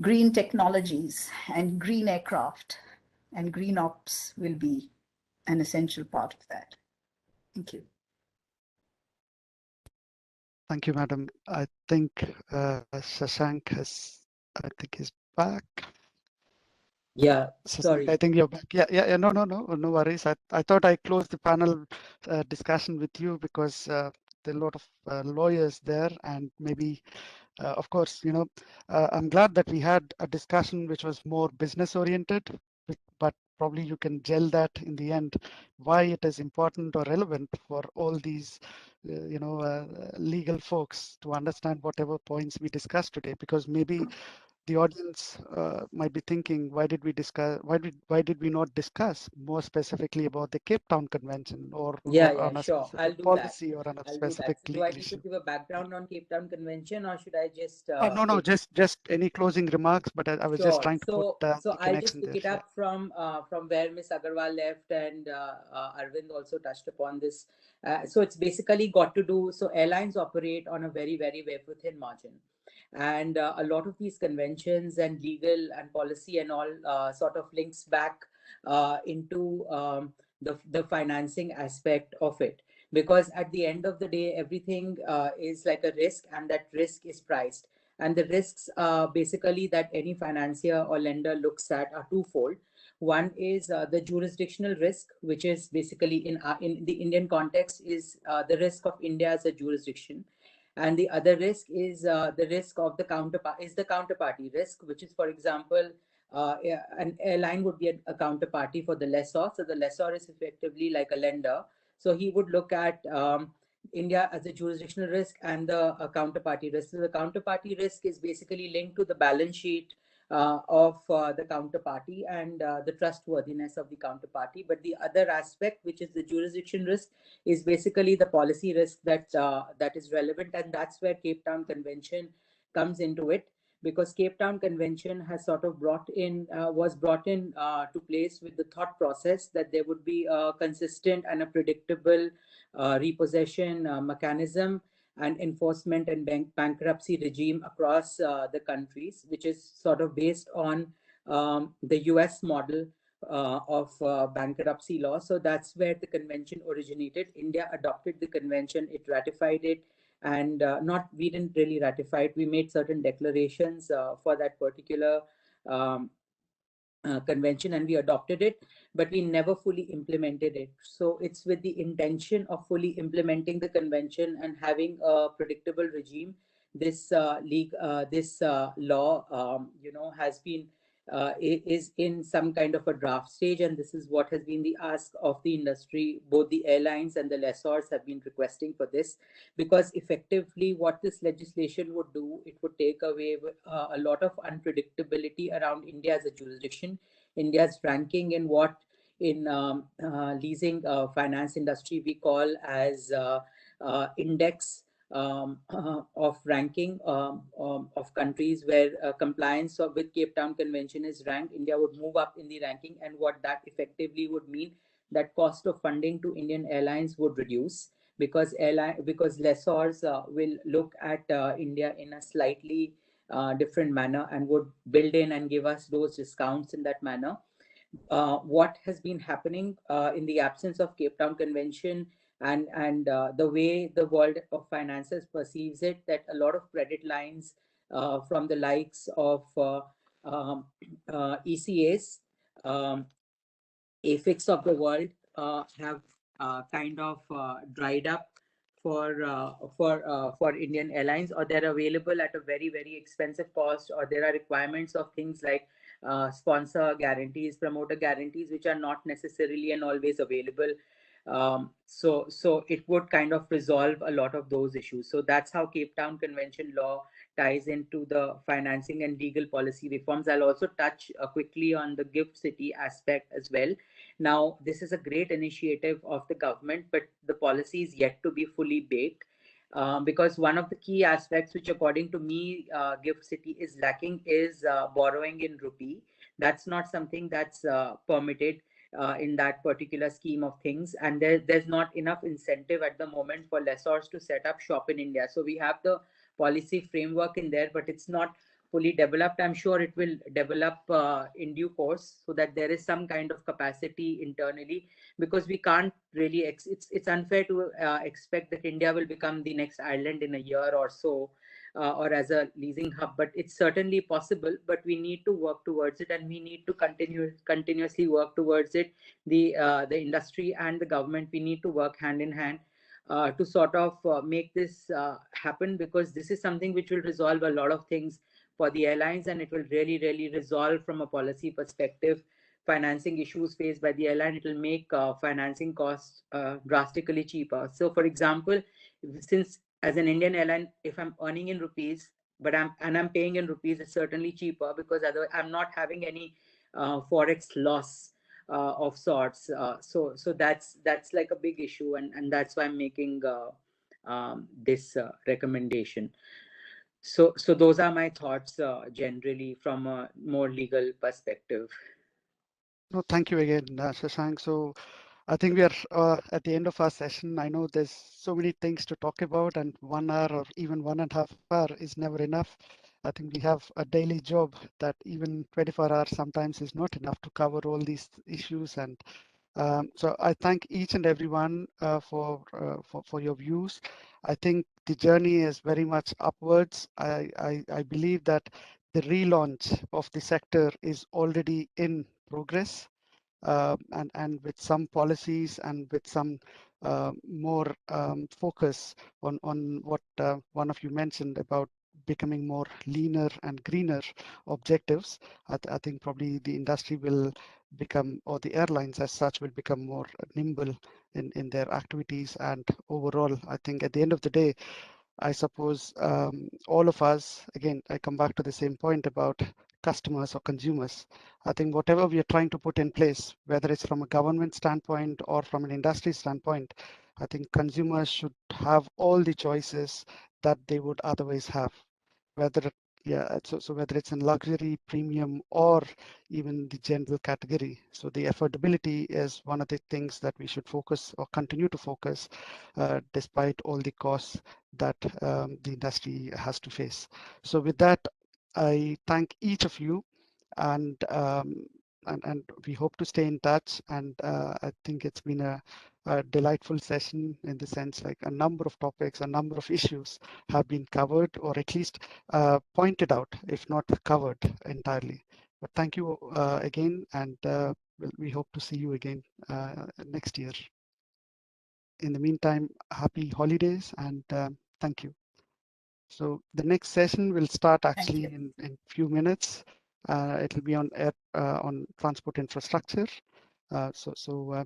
Speaker 3: green technologies and green aircraft and green ops will be an essential part of that. Thank you.
Speaker 2: Thank you, madam. I think Shashank is back.
Speaker 6: Yeah,
Speaker 2: Shashank,
Speaker 6: sorry.
Speaker 2: I think you're back. Yeah. No worries. I thought I closed the panel discussion with you because there are a lot of lawyers there, and maybe, of course, I'm glad that we had a discussion which was more business oriented, but probably you can gel that in the end, why it is important or relevant for all these legal folks to understand whatever points we discussed today, because maybe the audience might be thinking, why did we not discuss more specifically about the Cape Town Convention or on a
Speaker 6: sure. I'll
Speaker 2: specific
Speaker 6: do
Speaker 2: policy
Speaker 6: that.
Speaker 2: or on a
Speaker 6: I'll
Speaker 2: specific
Speaker 6: do that. Do
Speaker 2: legal
Speaker 6: I need
Speaker 2: issue?
Speaker 6: to give a background on Cape Town Convention, or should I just
Speaker 2: No, just any closing remarks, but I was
Speaker 6: sure.
Speaker 2: just trying to put the
Speaker 6: I'll just
Speaker 2: connection
Speaker 6: pick it
Speaker 2: there.
Speaker 6: up from where Ms. Agarwal left, and Arvind also touched upon this. So it's basically got to do, so airlines operate on a very, very wafer-thin margin. And a lot of these conventions and legal and policy and all sort of links back into the financing aspect of it, because at the end of the day, everything is like a risk, and that risk is priced. And the risks basically that any financier or lender looks at are twofold. One is the jurisdictional risk, which is basically in the Indian context is the risk of India as a jurisdiction, and the other risk is the risk of the counterparty risk, which is, for example, an airline would be a counterparty for the lessor. So the lessor is effectively like a lender. So he would look at India as a jurisdictional risk and the counterparty risk. So the counterparty risk is basically linked to the balance sheet of the counterparty and the trustworthiness of the counterparty. But the other aspect, which is the jurisdiction risk, is basically the policy risk that is relevant, and that's where Cape Town Convention comes into it, because Cape Town Convention has sort of was brought in to place with the thought process that there would be a consistent and a predictable repossession mechanism and enforcement and bankruptcy regime across the countries, which is sort of based on the US model of bankruptcy law. So that's where the convention originated. India adopted the convention, it ratified it, and we didn't really ratify it. We made certain declarations for that particular convention, and we adopted it, but we never fully implemented it. So it's with the intention of fully implementing the convention and having a predictable regime. This law, has been is in some kind of a draft stage, and this is what has been the ask of the industry. Both the airlines and the lessors have been requesting for this, because effectively what this legislation would do, it would take away a lot of unpredictability around India as a jurisdiction, India's ranking in what in leasing finance industry we call as index of ranking of countries where compliance with Cape Town Convention is ranked. India would move up in the ranking, and what that effectively would mean, that cost of funding to Indian airlines would reduce, because lessors will look at India in a slightly different manner and would build in and give us those discounts in that manner. What has been happening in the absence of Cape Town Convention and the way the world of finances perceives it, that a lot of credit lines from the likes of ECAs, AFIX of the world have kind of dried up for Indian airlines, or they're available at a very, very expensive cost, or there are requirements of things like sponsor guarantees, promoter guarantees, which are not necessarily and always available. So it would kind of resolve a lot of those issues. So that's how Cape Town Convention law ties into the financing and legal policy reforms. I'll also touch quickly on the gift city aspect as well. Now, this is a great initiative of the government, but the policy is yet to be fully baked. Because one of the key aspects, which according to me, Gift City is lacking, is borrowing in rupee. That's not something that's permitted in that particular scheme of things, and there's not enough incentive at the moment for lessors to set up shop in India. So we have the policy framework in there, but it's not fully developed. I'm sure it will develop in due course, so that there is some kind of capacity internally, because we can't really it's unfair to expect that India will become the next Ireland in a year or so, or as a leasing hub. But it's certainly possible, but we need to work towards it, and we need to continuously work towards it. The industry and the government, we need to work hand in hand to sort of make this happen, because this is something which will resolve a lot of things for the airlines, and it will really, really resolve from a policy perspective financing issues faced by the airline. It will make financing costs drastically cheaper. So, for example, since as an Indian airline, if I'm earning in rupees, but I'm paying in rupees, it's certainly cheaper, because otherwise I'm not having any forex loss of sorts. So that's like a big issue, and that's why I'm making this recommendation. So those are my thoughts generally from a more legal perspective.
Speaker 2: No, thank you again, Shashank. So I think we are at the end of our session. I know there's so many things to talk about, and 1 hour or even 1.5 hours is never enough. I think we have a daily job that even 24 hours sometimes is not enough to cover all these issues. And So I thank each and everyone for your views. I think the journey is very much upwards. I believe that the relaunch of the sector is already in progress, and with some policies and with some more focus on what one of you mentioned about becoming more leaner and greener objectives. I think probably the industry will become, or the airlines as such, will become more nimble in their activities. And overall, I think at the end of the day, I suppose all of us, again, I come back to the same point about customers or consumers. I think whatever we are trying to put in place, whether it's from a government standpoint or from an industry standpoint, I think consumers should have all the choices that they would otherwise have, whether so whether it's in luxury, premium, or even the general category. So the affordability is one of the things that we should focus or continue to focus, despite all the costs that the industry has to face. So with that, I thank each of you, and and we hope to stay in touch. And I think it's been a delightful session, in the sense like a number of topics, a number of issues have been covered, or at least pointed out, if not covered entirely. But thank you again, and we hope to see you again next year. In the meantime, happy holidays, and thank you. So the next session will start actually in few minutes. It will be on on transport infrastructure. So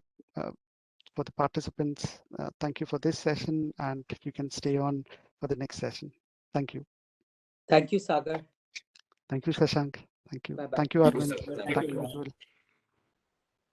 Speaker 2: for the participants, thank you for this session, and you can stay on for the next session. Thank you.
Speaker 6: Thank you, Sagar.
Speaker 2: Thank you, Shashank. Thank you.
Speaker 6: Bye-bye.
Speaker 2: Thank you, Arvind.
Speaker 4: Thank you,
Speaker 2: Thank you,
Speaker 4: everyone.
Speaker 2: Ujjwal.